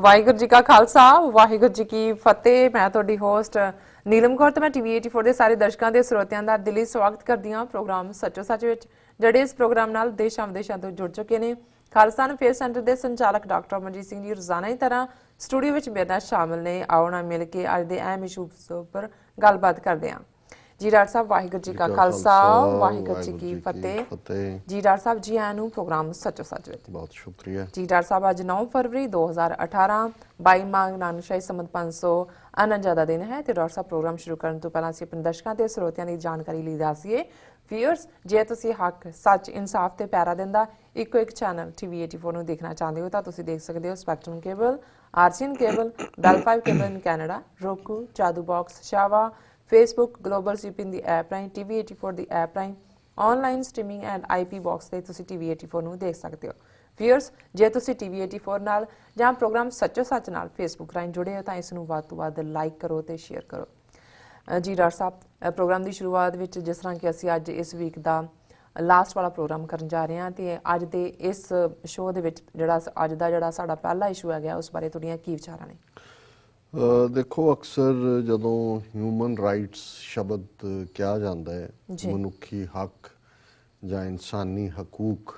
ਵਾਹਿਗੁਰੂ ਜੀ ਕਾ ਖਾਲਸਾ ਵਾਹਿਗੁਰੂ ਜੀ ਕੀ ਫਤਿਹ। ਮੈਂ ਤੁਹਾਡੀ ਹੋਸਟ ਨੀਲਮ ਕੌਰ ਤੇ ਮੈਂ ਟੀਵੀ 84 ਦੇ ਸਾਰੇ ਦਰਸ਼ਕਾਂ ਦੇ ਸਰੋਤਿਆਂ ਦਾ ਦਿਲੀ ਸਵਾਗਤ ਕਰਦੀ ਹਾਂ ਪ੍ਰੋਗਰਾਮ ਸੱਚੋ ਸੱਚ ਵਿੱਚ, ਜਿਹੜੇ ਇਸ ਪ੍ਰੋਗਰਾਮ ਨਾਲ ਦੇਸ਼ਾਂ ਵਿਦੇਸ਼ਾਂ ਤੋਂ ਜੁੜ ਚੁੱਕੇ ਨੇ। ਖਾਲਸਾ ਫੇਅਰ ਸੈਂਟਰ ਦੇ ਸੰਚਾਲਕ ਡਾਕਟਰ ਅਮਰਜੀਤ ਸਿੰਘ ਜੀ ਰੋਜ਼ਾਨਾ ਦੀ ਤਰ੍ਹਾਂ ਸਟੂਡੀਓ ਵਿੱਚ ਮੇਰੇ ਨਾਲ ਸ਼ਾਮਲ ਨੇ। ਆਓ ਨਾ ਮਿਲ ਕੇ ਅੱਜ ਦੇ ਅਹਿਮ ਇਸ਼ੂਜ਼ ਉੱਪਰ ਗੱਲਬਾਤ ਕਰਦੇ ਹਾਂ। जी डॉक्टर साहब वाहिगुरू जी का खालसा वाहिगुरू जी की फतेह। जी डॉक्टर साहब जी आया प्रोग्राम सचो सच विच बहुत शुक्रिया जी। डॉक्टर साहब अज 9 फरवरी 2018 22 माघ नानकशाही संमत 549 का दिन है। तो डॉक्टर साहब प्रोग्राम शुरू करने तो पहले अपने दर्शकों के ਸਰੋਤਿਆਂ की जानकारी ਲਈ दसीए व्यूअर्स, जे तुसीं हक सच इंसाफ ते पैरा दिंदा इको एक चैनल TV 84 ਨੂੰ देखना चाहते हो तो तुसीं देख सकते हो spectrum cable, RCN cable, Bell 5 cable in Canada, roku, जादू box, Shava, Facebook, global CP the app Rahi, TV 84 the app Rahi online streaming and IP box ते तुसीं TV 84 ਨੂੰ देख सकते हो। व्यूअर्स, जे तुसीं TV 84 नाल जां प्रोग्राम सच्चो सच नाल फेसबुक राही जुड़े हो तो इस नूं वध तों वध लाइक करो ते शेयर करो। जी डॉक्टर साहब, प्रोग्राम की शुरुआत विच जिस तरह कि असीं अज इस वीक का लास्ट वाला प्रोग्राम करन जा रहे हैं तो अज दे इस शो दे विच जिहड़ा अज दा जिहड़ा साडा पहला इशू है उस बारे तुहाडीआं की विचारां ने? देखो, अक्सर जदों ह्यूमन राइट्स शब्द कहा जाता है मनुखी हक या इंसानी हकूक,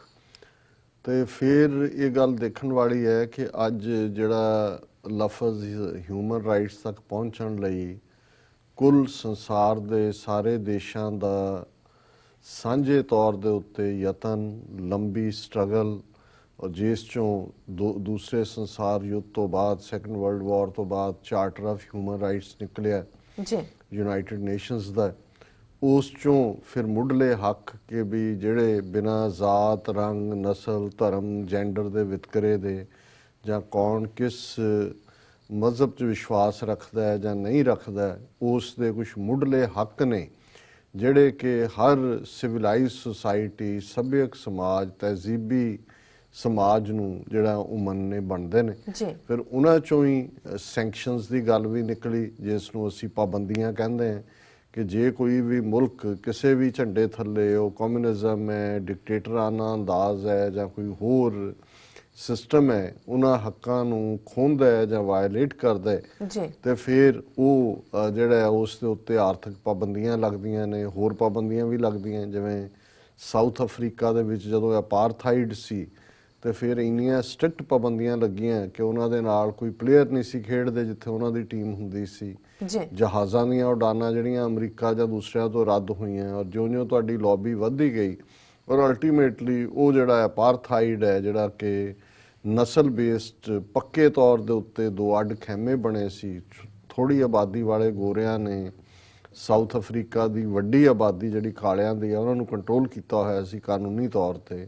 तो फिर ये गल देखने वाली है कि अज जिहड़ा लफज ह्यूमन राइट्स तक पहुँचण लई कुल संसार दे सारे देशां दा सांझे तौर दे उत्ते यतन, लंबी स्ट्रगल और जिस चों दूसरे संसार युद्ध तो बाद सैकेंड वर्ल्ड वॉर तो बाद चार्टर ऑफ ह्यूमन राइट्स निकलिया यूनाइटेड नेशंस दा, उस चों फिर मुढ़ले हक के भी जिहड़े बिना जात, रंग, नस्ल, धर्म, जेंडर दे वितकरे दे जां कौन किस मजहब च विश्वास रखदा है जां नहीं रखदा है, उस दे कुछ मुढ़ले हक ने जिहड़े कि हर सिविलाइज सोसाइटी, सभ्यक समाज, तहजीबी समाज नूं जिहड़ा ਉਹ ਮੰਨਣੇ ਬਣਦੇ ਨੇ। ਫਿਰ ਉਹਨਾਂ ਚੋਂ ਹੀ ਸੈਂਕਸ਼ਨਸ ਦੀ ਗੱਲ ਵੀ ਨਿਕਲੀ ਜਿਸ ਨੂੰ ਅਸੀਂ ਪਾਬੰਦੀਆਂ ਕਹਿੰਦੇ ਹਾਂ ਕਿ ਜੇ ਕੋਈ ਵੀ ਮੁਲਕ ਕਿਸੇ ਵੀ ਝੰਡੇ ਥੱਲੇ ਉਹ ਕਮਿਊਨਿਜ਼ਮ ਹੈ, ਡਿਕਟੇਟਰਾਨਾ ਅੰਦਾਜ਼ ਹੈ ਜਾਂ ਕੋਈ ਹੋਰ ਸਿਸਟਮ ਹੈ ਉਹਨਾਂ ਹੱਕਾਂ ਨੂੰ ਖੋਹਦਾ ਹੈ ਜਾਂ ਵਾਇਲੇਟ ਕਰਦਾ ਹੈ ਤੇ ਫਿਰ ਉਹ ਜਿਹੜਾ ਉਸ ਦੇ ਉੱਤੇ ਆਰਥਿਕ ਪਾਬੰਦੀਆਂ ਲੱਗਦੀਆਂ ਨੇ, ਹੋਰ ਪਾਬੰਦੀਆਂ ਵੀ ਲੱਗਦੀਆਂ। ਜਿਵੇਂ ਸਾਊਥ ਅਫਰੀਕਾ ਦੇ ਵਿੱਚ ਜਦੋਂ ਅਪਾਰਥਾਈਡ ਸੀ तो फिर इन्नियां स्ट्रिक्ट पाबंदियां लगियां कि उन्होंने नाल कोई प्लेयर नहीं सी खेडदे जिथे उन्होंने टीम हुंदी सी। जहाज़ां दीयां उड़ानां जिहड़ियां अमरीका जां दूसरियां तो रद्द हुईयां और जिउं-जिउं तुहाडी लॉबी वधदी गई और अल्टीमेटली वो जिहड़ा अपारथाइड है जिहड़ा कि नस्ल बेस्ड पक्के तौर दे उत्ते दो अड खैमे बने सी, थोड़ी आबादी वाले गोरियां ने साउथ अफ्रीका की वड्डी आबादी जिहड़ी कालियां दी उन्होंने कंट्रोल किया होया सी कानूनी तौर पर,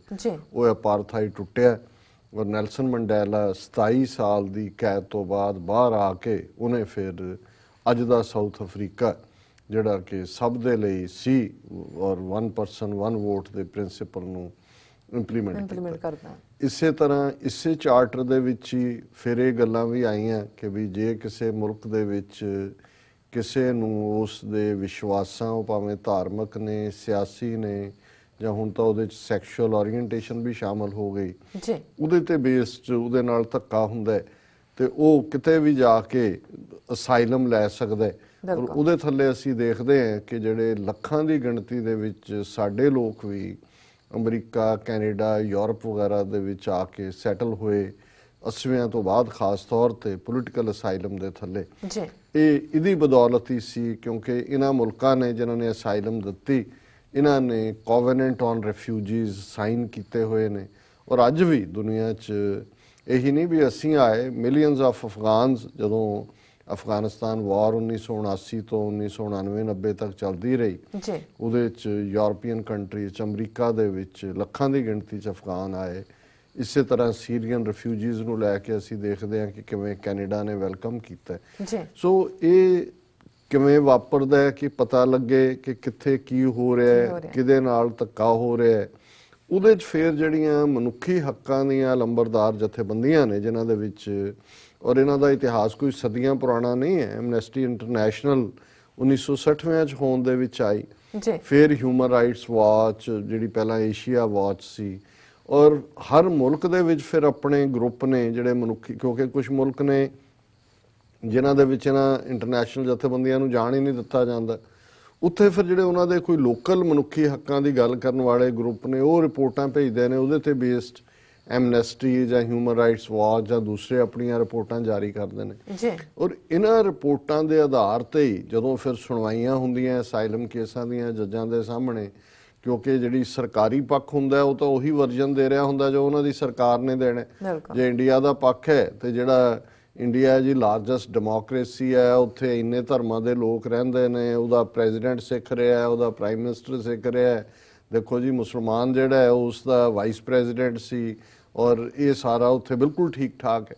वो अपारथाइड टुटिया और नैल्सन मंडेला 27 साल की कैद तो बाद बाहर आके उन्हें फिर अज दा साउथ अफ्रीका जिहड़ा कि सब दे लई सी और 1 person 1 वोट के प्रिंसीपल नूं इंप्लीमेंट करदा। इसे तरह इसे चार्टर दे विच ही फिर ये गल्लां भी आईयां कि भी जे किसी मुल्क दे विच किसी नूं उस दे विश्वासां भावें धार्मिक ने, सियासी ने जां हुण तां उहदे च सैक्शुअल ओरीएंटेशन भी शामिल हो गई, उहदे ते बेस्ड उहदे नाल धक्का हुंदा ते ओह किते भी जाके असाइलम लै सकदा है। और उहदे थल्ले असीं देखदे हां कि जिहड़े लखां दी गिणती दे विच साडे लोक भी अमरीका, कैनेडा, यूरोप वगैरह दे विच आके सैटल होए 80विਆਂ तो बाद खास तौर पर पोलिटिकल असाइलम के थले। ये बदौलत ही सी क्योंकि इन्हां मुल्कां ने जिन्होंने असाइलम दिती इन्हां ने कोवेनेंट ऑन रिफ्यूजीज साइन किए हुए ने और अज भी दुनिया च यही नहीं भी असीं आए, मिलियंस ऑफ अफगानस जदों अफगानिस्तान वॉर 1979 तो 1999-90 तक चलती रही, उहदे च यूरोपीयन कंट्री अमरीका दे विच लखां दी गिणती च अफगान आए। इसे तरह सीरीयन रिफ्यूजीज नूं लैके असीं देखते हैं कि किवें कैनेडा ने वैलकम किया। सो ये किवें वापरदा है कि पता लगे कि कित्थे की हो रहा है, किहदे नाल धक्का हो रहा है। उहदे च फिर जिहड़ियां मनुखी हक्कां दीयां लंबरदार जथेबंदियां ने जिन्हां दे विच और इन्हां दा इतिहास कोई सदियां पुराना नहीं है। एमनेस्टी इंटरनैशनल 1960विਆਂ च होंद दे विच आई, फिर ह्यूमन राइट्स वॉच जिहड़ी पहलां एशिया वॉच सी ਔਰ ਹਰ ਮੁਲਕ ਦੇ ਵਿੱਚ ਫਿਰ ਆਪਣੇ ਗਰੁੱਪ ਨੇ ਜਿਹੜੇ ਮਨੁੱਖੀ, ਕਿਉਂਕਿ ਕੁਝ ਮੁਲਕ ਨੇ ਜਿਨ੍ਹਾਂ ਦੇ ਵਿੱਚ ਇਹਨਾਂ ਇੰਟਰਨੈਸ਼ਨਲ ਜਥੇਬੰਦੀਆਂ ਨੂੰ ਜਾਣ ਹੀ ਨਹੀਂ ਦਿੱਤਾ ਜਾਂਦਾ, ਉੱਥੇ ਫਿਰ ਜਿਹੜੇ ਉਹਨਾਂ ਦੇ ਕੋਈ ਲੋਕਲ ਮਨੁੱਖੀ ਹੱਕਾਂ ਦੀ ਗੱਲ ਕਰਨ ਵਾਲੇ ਗਰੁੱਪ ਨੇ ਉਹ ਰਿਪੋਰਟਾਂ ਭੇਜਦੇ ਨੇ, ਉਹਦੇ ਤੇ ਬੇਸਡ ਐਮਨੈਸਟੀ ਜਾਂ ਹਿਊਮਨ ਰਾਈਟਸ ਵਾਚ ਜਾਂ ਦੂਸਰੇ ਆਪਣੀਆਂ ਰਿਪੋਰਟਾਂ ਜਾਰੀ ਕਰਦੇ ਨੇ ਜੀ। ਔਰ ਇਹਨਾਂ ਰਿਪੋਰਟਾਂ ਦੇ ਆਧਾਰ ਤੇ ਹੀ ਜਦੋਂ ਫਿਰ ਸੁਣਵਾਈਆਂ ਹੁੰਦੀਆਂ ਅਸਾਈਲਮ ਕੇਸਾਂ ਦੀਆਂ ਜੱਜਾਂ ਦੇ ਸਾਹਮਣੇ, ਕਿਉਂਕਿ ਜਿਹੜੀ ਸਰਕਾਰੀ ਪੱਖ ਹੁੰਦਾ ਉਹ ਤਾਂ ਉਹੀ ਵਰਜਨ ਦੇ ਰਿਹਾ ਹੁੰਦਾ ਜੋ ਉਹਨਾਂ ਦੀ ਸਰਕਾਰ ਨੇ ਦੇਣਾ। ਜੇ ਇੰਡੀਆ ਦਾ ਪੱਖ ਹੈ ਤੇ ਜਿਹੜਾ ਇੰਡੀਆ ਜੀ ਲਾਰਜੈਸਟ ਡੈਮੋਕ੍ਰੇਸੀ ਹੈ, ਉੱਥੇ ਇੰਨੇ ਧਰਮਾਂ ਦੇ ਲੋਕ ਰਹਿੰਦੇ ਨੇ, ਉਹਦਾ ਪ੍ਰੈਜ਼ੀਡੈਂਟ ਸਿੱਖ ਰਿਹਾ, ਉਹਦਾ ਪ੍ਰਾਈਮ ਮਿਨਿਸਟਰ ਸਿੱਖ ਰਿਹਾ, ਦੇਖੋ ਜੀ ਮੁਸਲਮਾਨ ਜਿਹੜਾ ਹੈ ਉਸ ਦਾ ਵਾਈਸ ਪ੍ਰੈਜ਼ੀਡੈਂਟ ਸੀ, ਔਰ ਇਹ ਸਾਰਾ ਉੱਥੇ ਬਿਲਕੁਲ ਠੀਕ ਠਾਕ ਹੈ।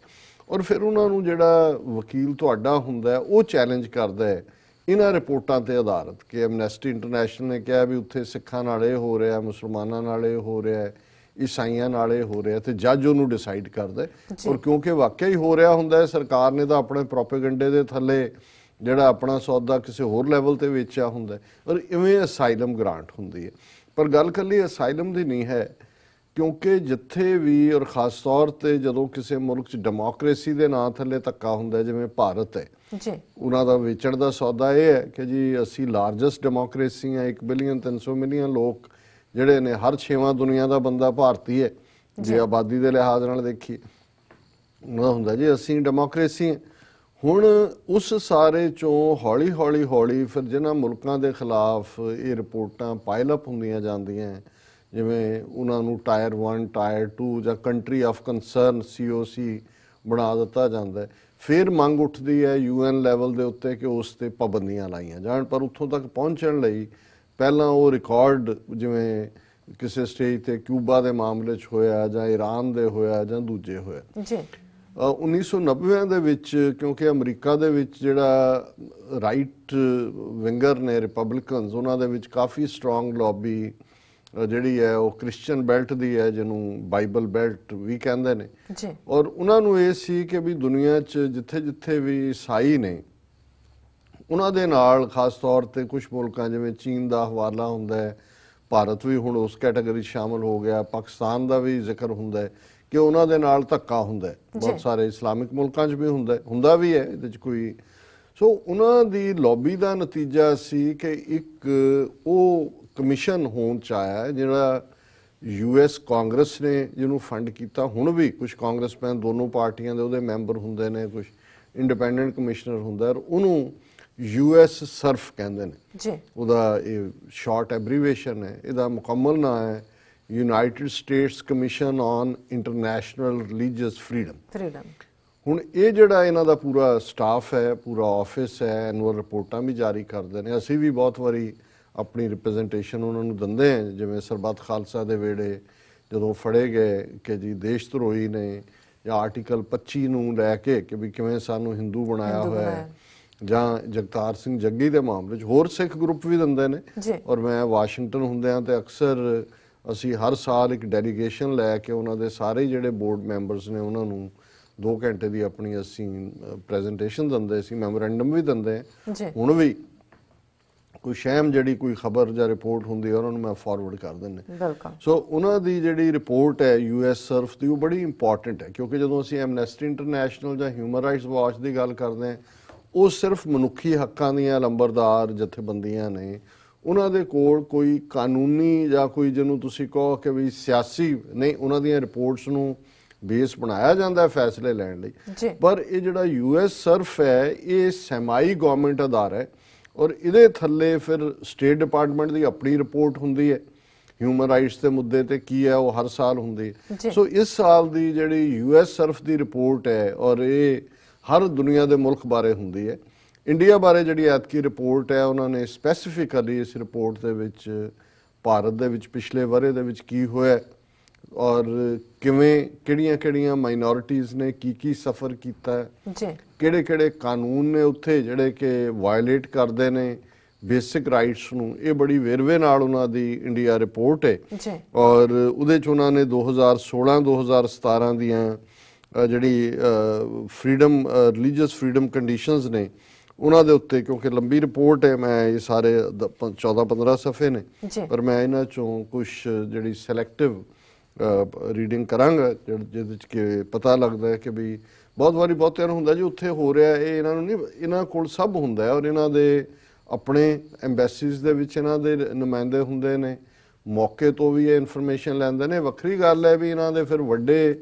ਔਰ ਫਿਰ ਉਹਨਾਂ ਨੂੰ ਜਿਹੜਾ ਵਕੀਲ ਤੁਹਾਡਾ ਹੁੰਦਾ ਉਹ ਚੈਲੰਜ ਕਰਦਾ ਹੈ ਇਹਨਾਂ ਰਿਪੋਰਟਾਂ ਤੇ ਆਧਾਰਿਤ ਕਿ ਐਮਨੈਸਟੀ ਇੰਟਰਨੈਸ਼ਨਲ ਨੇ ਕਿਹਾ ਵੀ ਉੱਥੇ ਸਿੱਖਾਂ ਨਾਲ ਇਹ ਹੋ ਰਿਹਾ, ਮੁਸਲਮਾਨਾਂ ਨਾਲ ਇਹ ਹੋ ਰਿਹਾ, ਈਸਾਈਆਂ ਨਾਲ ਇਹ ਹੋ ਰਿਹਾ, ਤੇ ਜੱਜ ਉਹਨੂੰ ਡਿਸਾਈਡ ਕਰਦਾ। ਔਰ ਕਿਉਂਕਿ ਵਾਕਿਆ ਹੀ ਹੋ ਰਿਹਾ ਹੁੰਦਾ ਹੈ, ਸਰਕਾਰ ਨੇ ਤਾਂ ਆਪਣੇ ਪ੍ਰੋਪੇਗੈਂਡੇ ਦੇ ਥੱਲੇ ਜਿਹੜਾ ਆਪਣਾ ਸੌਦਾ ਕਿਸੇ ਹੋਰ ਲੈਵਲ ਤੇ ਵੇਚਿਆ ਹੁੰਦਾ, ਔਰ ਇਵੇਂ ਅਸਾਈਲਮ ਗ੍ਰਾਂਟ ਹੁੰਦੀ ਹੈ। ਪਰ ਗੱਲ ਇਕੱਲੀ ਅਸਾਈਲਮ ਦੀ ਨਹੀਂ ਹੈ, ਕਿਉਂਕਿ ਜਿੱਥੇ ਵੀ ਔਰ ਖਾਸ ਤੌਰ ਤੇ ਜਦੋਂ ਕਿਸੇ ਮੁਲਕ 'ਚ ਡੈਮੋਕ੍ਰੇਸੀ ਦੇ ਨਾਂ ਥੱਲੇ ਧੱਕਾ ਹੁੰਦਾ, ਜਿਵੇਂ ਭਾਰਤ ਹੈ ਜੀ, ਉਹਨਾਂ ਦਾ ਵੇਚਣ ਦਾ ਸੌਦਾ ਇਹ ਹੈ ਕਿ ਜੀ ਅਸੀਂ ਲਾਰਜੈਸਟ ਡੈਮੋਕ੍ਰੇਸੀ ਹਾਂ, 1 ਬਿਲੀਅਨ 300 ਮਿਲੀਅਨ ਲੋਕ ਜਿਹੜੇ ਨੇ, ਹਰ 6ਵਾਂ ਦੁਨੀਆ ਦਾ ਬੰਦਾ ਭਾਰਤੀ ਹੈ ਜੇ ਆਬਾਦੀ ਦੇ ਲਿਹਾਜ਼ ਨਾਲ ਦੇਖੀਏ। ਉਹਨਾਂ ਹੁੰਦਾ ਜੀ ਅਸੀਂ ਡੈਮੋਕ੍ਰੇਸੀ ਹਾਂ। ਹੁਣ ਉਸ ਸਾਰੇ ਚੋਂ ਹੌਲੀ ਹੌਲੀ ਹੌਲੀ ਫਿਰ ਜਿਨ੍ਹਾਂ ਮੁਲਕਾਂ ਦੇ ਖਿਲਾਫ ਇਹ ਰਿਪੋਰਟਾਂ ਪਾਇਲ ਅਪ ਹੁੰਦੀਆਂ ਜਾਂਦੀਆਂ, ਜਿਵੇਂ ਉਹਨਾਂ ਨੂੰ ਟਾਇਰ 1 ਟਾਇਰ 2 ਜਾਂ ਕੰਟਰੀ ਆਫ ਕੰਸਰਨ COC ਬਣਾ ਦਿੱਤਾ ਜਾਂਦਾ, ਫਿਰ ਮੰਗ ਉੱਠਦੀ ਹੈ UN ਲੈਵਲ ਦੇ ਉੱਤੇ ਕਿ ਉਸ ਤੇ ਪਾਬੰਦੀਆਂ ਲਾਈਆਂ ਜਾਣ। ਪਰ ਉੱਥੋਂ ਤੱਕ ਪਹੁੰਚਣ ਲਈ ਪਹਿਲਾਂ ਉਹ ਰਿਕਾਰਡ ਜਿਵੇਂ ਕਿਸੇ ਸਟੇਜ ਤੇ ਕਿਊਬਾ ਦੇ ਮਾਮਲੇ 'ਚ ਹੋਇਆ ਜਾਂ ਈਰਾਨ ਦੇ ਹੋਇਆ ਜਾਂ ਦੂਜੇ ਹੋਇਆ ਜੀ। 1990 ਦੇ ਵਿੱਚ ਕਿਉਂਕਿ ਅਮਰੀਕਾ ਦੇ ਵਿੱਚ ਜਿਹੜਾ ਰਾਈਟ ਵਿੰਗਰ ਨੇ ਰਿਪਬਲਿਕਨਸ, ਉਹਨਾਂ ਦੇ ਵਿੱਚ ਕਾਫੀ ਸਟਰੋਂਗ ਲੌਬੀ ਜਿਹੜੀ ਹੈ ਉਹ ਕ੍ਰਿਸਚੀਅਨ ਬੈਲਟ ਦੀ ਹੈ, ਜਿਹਨੂੰ ਬਾਈਬਲ ਬੈਲਟ ਵੀ ਕਹਿੰਦੇ ਨੇ ਜੀ। ਔਰ ਉਹਨਾਂ ਨੂੰ ਇਹ ਸੀ ਕਿ ਵੀ ਦੁਨੀਆ 'ਚ ਜਿੱਥੇ ਜਿੱਥੇ ਵੀ ਈਸਾਈ ਨੇ ਉਹਨਾਂ ਦੇ ਨਾਲ ਖਾਸ ਤੌਰ ਤੇ ਕੁਝ ਮੁਲਕਾਂ ਜਿਵੇਂ ਚੀਨ ਦਾ ਹਵਾਲਾ ਹੁੰਦਾ ਹੈ, ਭਾਰਤ ਵੀ ਹੁਣ ਉਸ ਕੈਟਾਗਰੀ 'ਚ ਸ਼ਾਮਲ ਹੋ ਗਿਆ, ਪਾਕਿਸਤਾਨ ਦਾ ਵੀ ਜ਼ਿਕਰ ਹੁੰਦਾ ਹੈ ਕਿ ਉਹਨਾਂ ਦੇ ਨਾਲ ਧੱਕਾ ਹੁੰਦਾ, ਬਹੁਤ ਸਾਰੇ ਇਸਲਾਮਿਕ ਮੁਲਕਾਂ 'ਚ ਵੀ ਹੁੰਦਾ ਵੀ ਹੈ ਇਹਦੇ 'ਚ ਕੋਈ। ਸੋ ਉਹਨਾਂ ਦੀ ਲੌਬੀ ਦਾ ਨਤੀਜਾ ਸੀ ਕਿ ਇੱਕ ਉਹ ਕਮਿਸ਼ਨ ਹੋਣ 'ਚ ਆਇਆ ਜਿਹੜਾ US ਕਾਂਗਰਸ ਨੇ ਜਿਹਨੂੰ ਫੰਡ ਕੀਤਾ। ਹੁਣ ਵੀ ਕੁਝ ਕਾਂਗਰਸਮੈਨ ਦੋਨੋਂ ਪਾਰਟੀਆਂ ਦੇ ਉਹਦੇ ਮੈਂਬਰ ਹੁੰਦੇ ਨੇ, ਕੁਝ ਇੰਡੀਪੈਂਡੈਂਟ ਕਮਿਸ਼ਨਰ ਹੁੰਦਾ, ਔਰ ਉਹਨੂੰ US ਸਰਫ ਕਹਿੰਦੇ ਨੇ ਜੀ। ਉਹਦਾ ਇਹ ਸ਼ਾਰਟ ਐਬਰੀਵੇਸ਼ਨ ਹੈ, ਇਹਦਾ ਮੁਕੰਮਲ ਨਾਂ ਹੈ United States commission on international religious freedom. ਹੁਣ ਇਹ ਜਿਹੜਾ ਇਹਨਾਂ ਦਾ ਪੂਰਾ ਸਟਾਫ ਹੈ, ਪੂਰਾ ਆਫਿਸ ਹੈ, ਐਨੂਅਲ ਰਿਪੋਰਟਾਂ ਵੀ ਜਾਰੀ ਕਰਦੇ ਨੇ। ਅਸੀਂ ਵੀ ਬਹੁਤ ਵਾਰੀ ਆਪਣੀ ਰਿਪਰੈਜ਼ੈਂਟੇਸ਼ਨ ਉਹਨਾਂ ਨੂੰ ਦਿੰਦੇ ਹਾਂ, ਜਿਵੇਂ ਸਰਬੱਤ ਖਾਲਸਾ ਦੇ ਵੇੜੇ ਜਦੋਂ ਫੜੇ ਗਏ ਕਿ ਜੀ ਦੇਸ਼ ਧਰੋਹੀ ਨੇ, ਜਾਂ ਆਰਟੀਕਲ 25 ਨੂੰ ਲੈ ਕੇ ਕਿ ਵੀ ਕਿਵੇਂ ਸਾਨੂੰ ਹਿੰਦੂ ਬਣਾਇਆ ਹੋਇਆ ਹੈ, ਜਾਂ ਜਗਤਾਰ ਸਿੰਘ ਜੱਗੀ ਦੇ ਮਾਮਲੇ 'ਚ ਹੋਰ ਸਿੱਖ ਗਰੁੱਪ ਵੀ ਦਿੰਦੇ ਨੇ। ਔਰ ਮੈਂ ਵਾਸ਼ਿੰਗਟਨ ਹੁੰਦਿਆਂ ਤੇ ਅਕਸਰ ਅਸੀਂ ਹਰ ਸਾਲ ਇੱਕ ਡੈਲੀਗੇਸ਼ਨ ਲੈ ਕੇ ਉਹਨਾਂ ਦੇ ਸਾਰੇ ਜਿਹੜੇ ਬੋਰਡ ਮੈਂਬਰਸ ਨੇ ਉਹਨਾਂ ਨੂੰ 2 ਘੰਟੇ ਦੀ ਆਪਣੀ ਅਸੀਂ ਪ੍ਰੈਜ਼ੈਂਟੇਸ਼ਨ ਦਿੰਦੇ ਸੀ, ਮੈਮੋਰੈਂਡਮ ਵੀ ਦਿੰਦੇ। ਹੁਣ ਵੀ ਕੋਈ ਸ਼ੈਮ ਜਿਹੜੀ ਕੋਈ ਖਬਰ ਜਾਂ ਰਿਪੋਰਟ ਹੁੰਦੀ ਹੈ ਉਹਨਾਂ ਨੂੰ ਮੈਂ ਫਾਰਵਰਡ ਕਰ ਦਿੰਦੇ। ਸੋ ਉਹਨਾਂ ਦੀ ਜਿਹੜੀ ਰਿਪੋਰਟ ਹੈ US ਸਰਫ ਦੀ ਉਹ ਬੜੀ ਇੰਪੋਰਟੈਂਟ ਹੈ, ਕਿਉਂਕਿ ਜਦੋਂ ਅਸੀਂ ਐਮਨੈਸਟੀ ਇੰਟਰਨੈਸ਼ਨਲ ਜਾਂ ਹਿਊਮਨ ਰਾਈਟਸ ਵਾਚ ਦੀ ਗੱਲ ਕਰਦੇ ਹਾਂ, ਉਹ ਸਿਰਫ ਮਨੁੱਖੀ ਹੱਕਾਂ ਦੀਆਂ ਲੰਬਰਦਾਰ ਜਥੇਬੰਦੀਆਂ ਨੇ। ਉਹਨਾਂ ਦੇ ਕੋਲ ਕੋਈ ਕਾਨੂੰਨੀ ਜਾਂ ਕੋਈ ਜਿਹਨੂੰ ਤੁਸੀਂ ਕਹੋ ਕਿ ਵੀ ਸਿਆਸੀ ਨਹੀਂ, ਉਹਨਾਂ ਦੀਆਂ ਰਿਪੋਰਟਸ ਨੂੰ ਬੇਸ ਬਣਾਇਆ ਜਾਂਦਾ ਫੈਸਲੇ ਲੈਣ ਲਈ। ਪਰ ਇਹ ਜਿਹੜਾ US ਸਰਫ ਹੈ ਇਹ ਸੈਮਾਈ ਗਵਰਨਮੈਂਟ ਅਦਾਰਾ ਹੈ, ਔਰ ਇਹਦੇ ਥੱਲੇ ਫਿਰ ਸਟੇਟ ਡਿਪਾਰਟਮੈਂਟ ਦੀ ਆਪਣੀ ਰਿਪੋਰਟ ਹੁੰਦੀ ਹੈ ਹਿਊਮਨ ਰਾਈਟਸ ਦੇ ਮੁੱਦੇ ਤੇ ਕੀ ਹੈ, ਉਹ ਹਰ ਸਾਲ ਹੁੰਦੀ ਹੈ। ਸੋ ਇਸ ਸਾਲ ਦੀ ਜਿਹੜੀ US ਸਰਫ ਦੀ ਰਿਪੋਰਟ ਹੈ, ਔਰ ਇਹ ਹਰ ਦੁਨੀਆ ਦੇ ਮੁਲਕ ਬਾਰੇ ਹੁੰਦੀ ਹੈ। ਇੰਡੀਆ ਬਾਰੇ ਜਿਹੜੀ ਐਤਕੀ ਰਿਪੋਰਟ ਹੈ ਉਹਨਾਂ ਨੇ ਸਪੈਸੀਫਿਕਲੀ ਇਸ ਰਿਪੋਰਟ ਦੇ ਵਿੱਚ ਭਾਰਤ ਦੇ ਵਿੱਚ ਪਿਛਲੇ ਵਰ੍ਹੇ ਦੇ ਵਿੱਚ ਕੀ ਹੋਇਆ, ਔਰ ਕਿਵੇਂ ਕਿਹੜੀਆਂ ਮਾਈਨੋਰਿਟੀਜ਼ ਨੇ ਕੀ ਸਫਰ ਕੀਤਾ, ਕਿਹੜੇ ਕਾਨੂੰਨ ਨੇ ਉੱਥੇ ਜਿਹੜੇ ਕਿ ਵਾਇਲੇਟ ਕਰਦੇ ਨੇ ਬੇਸਿਕ ਰਾਈਟਸ ਨੂੰ, ਇਹ ਬੜੀ ਵੇਰਵੇ ਨਾਲ ਉਹਨਾਂ ਦੀ ਇੰਡੀਆ ਰਿਪੋਰਟ ਹੈ। ਔਰ ਉਹਦੇ 'ਚ ਉਹਨਾਂ ਨੇ 2016-2017 ਦੀਆਂ ਜਿਹੜੀ ਫਰੀडम ਰਿਲੀਜੀਅਸ ਫਰੀडम ਕੰਡੀਸ਼ਨਸ ਨੇ ਉਹਨਾਂ ਦੇ ਉੱਤੇ, ਕਿਉਂਕਿ ਲੰਬੀ ਰਿਪੋਰਟ ਹੈ, ਮੈਂ ਇਹ ਸਾਰੇ 14-15 ਸਫੇ ਨੇ, ਪਰ ਮੈਂ ਇਹਨਾਂ ਚੋਂ ਕੁਝ ਜਿਹੜੀ ਸਿਲੈਕਟਿਵ ਰੀਡਿੰਗ ਕਰਾਂਗਾ ਜਿਹਦੇ 'ਚ ਕਿ ਪਤਾ ਲੱਗਦਾ ਹੈ ਕਿ ਵੀ ਬਹੁਤ ਵਾਰੀ ਬਹੁਤਿਆਂ ਨੂੰ ਹੁੰਦਾ ਜੀ ਉੱਥੇ ਹੋ ਰਿਹਾ ਇਹ ਇਹਨਾਂ ਨੂੰ ਨਹੀਂ, ਇਹਨਾਂ ਕੋਲ ਸਭ ਹੁੰਦਾ ਹੈ ਔਰ ਇਹਨਾਂ ਦੇ ਆਪਣੇ ਐਮਬੈਸੀਜ਼ ਦੇ ਵਿੱਚ ਇਹਨਾਂ ਦੇ ਨੁਮਾਇੰਦੇ ਹੁੰਦੇ ਨੇ, ਮੌਕੇ ਤੋਂ ਵੀ ਇਹ ਇਨਫੋਰਮੇਸ਼ਨ ਲੈਂਦੇ ਨੇ। ਵੱਖਰੀ ਗੱਲ ਹੈ ਵੀ ਇਹਨਾਂ ਦੇ ਫਿਰ ਵੱਡੇ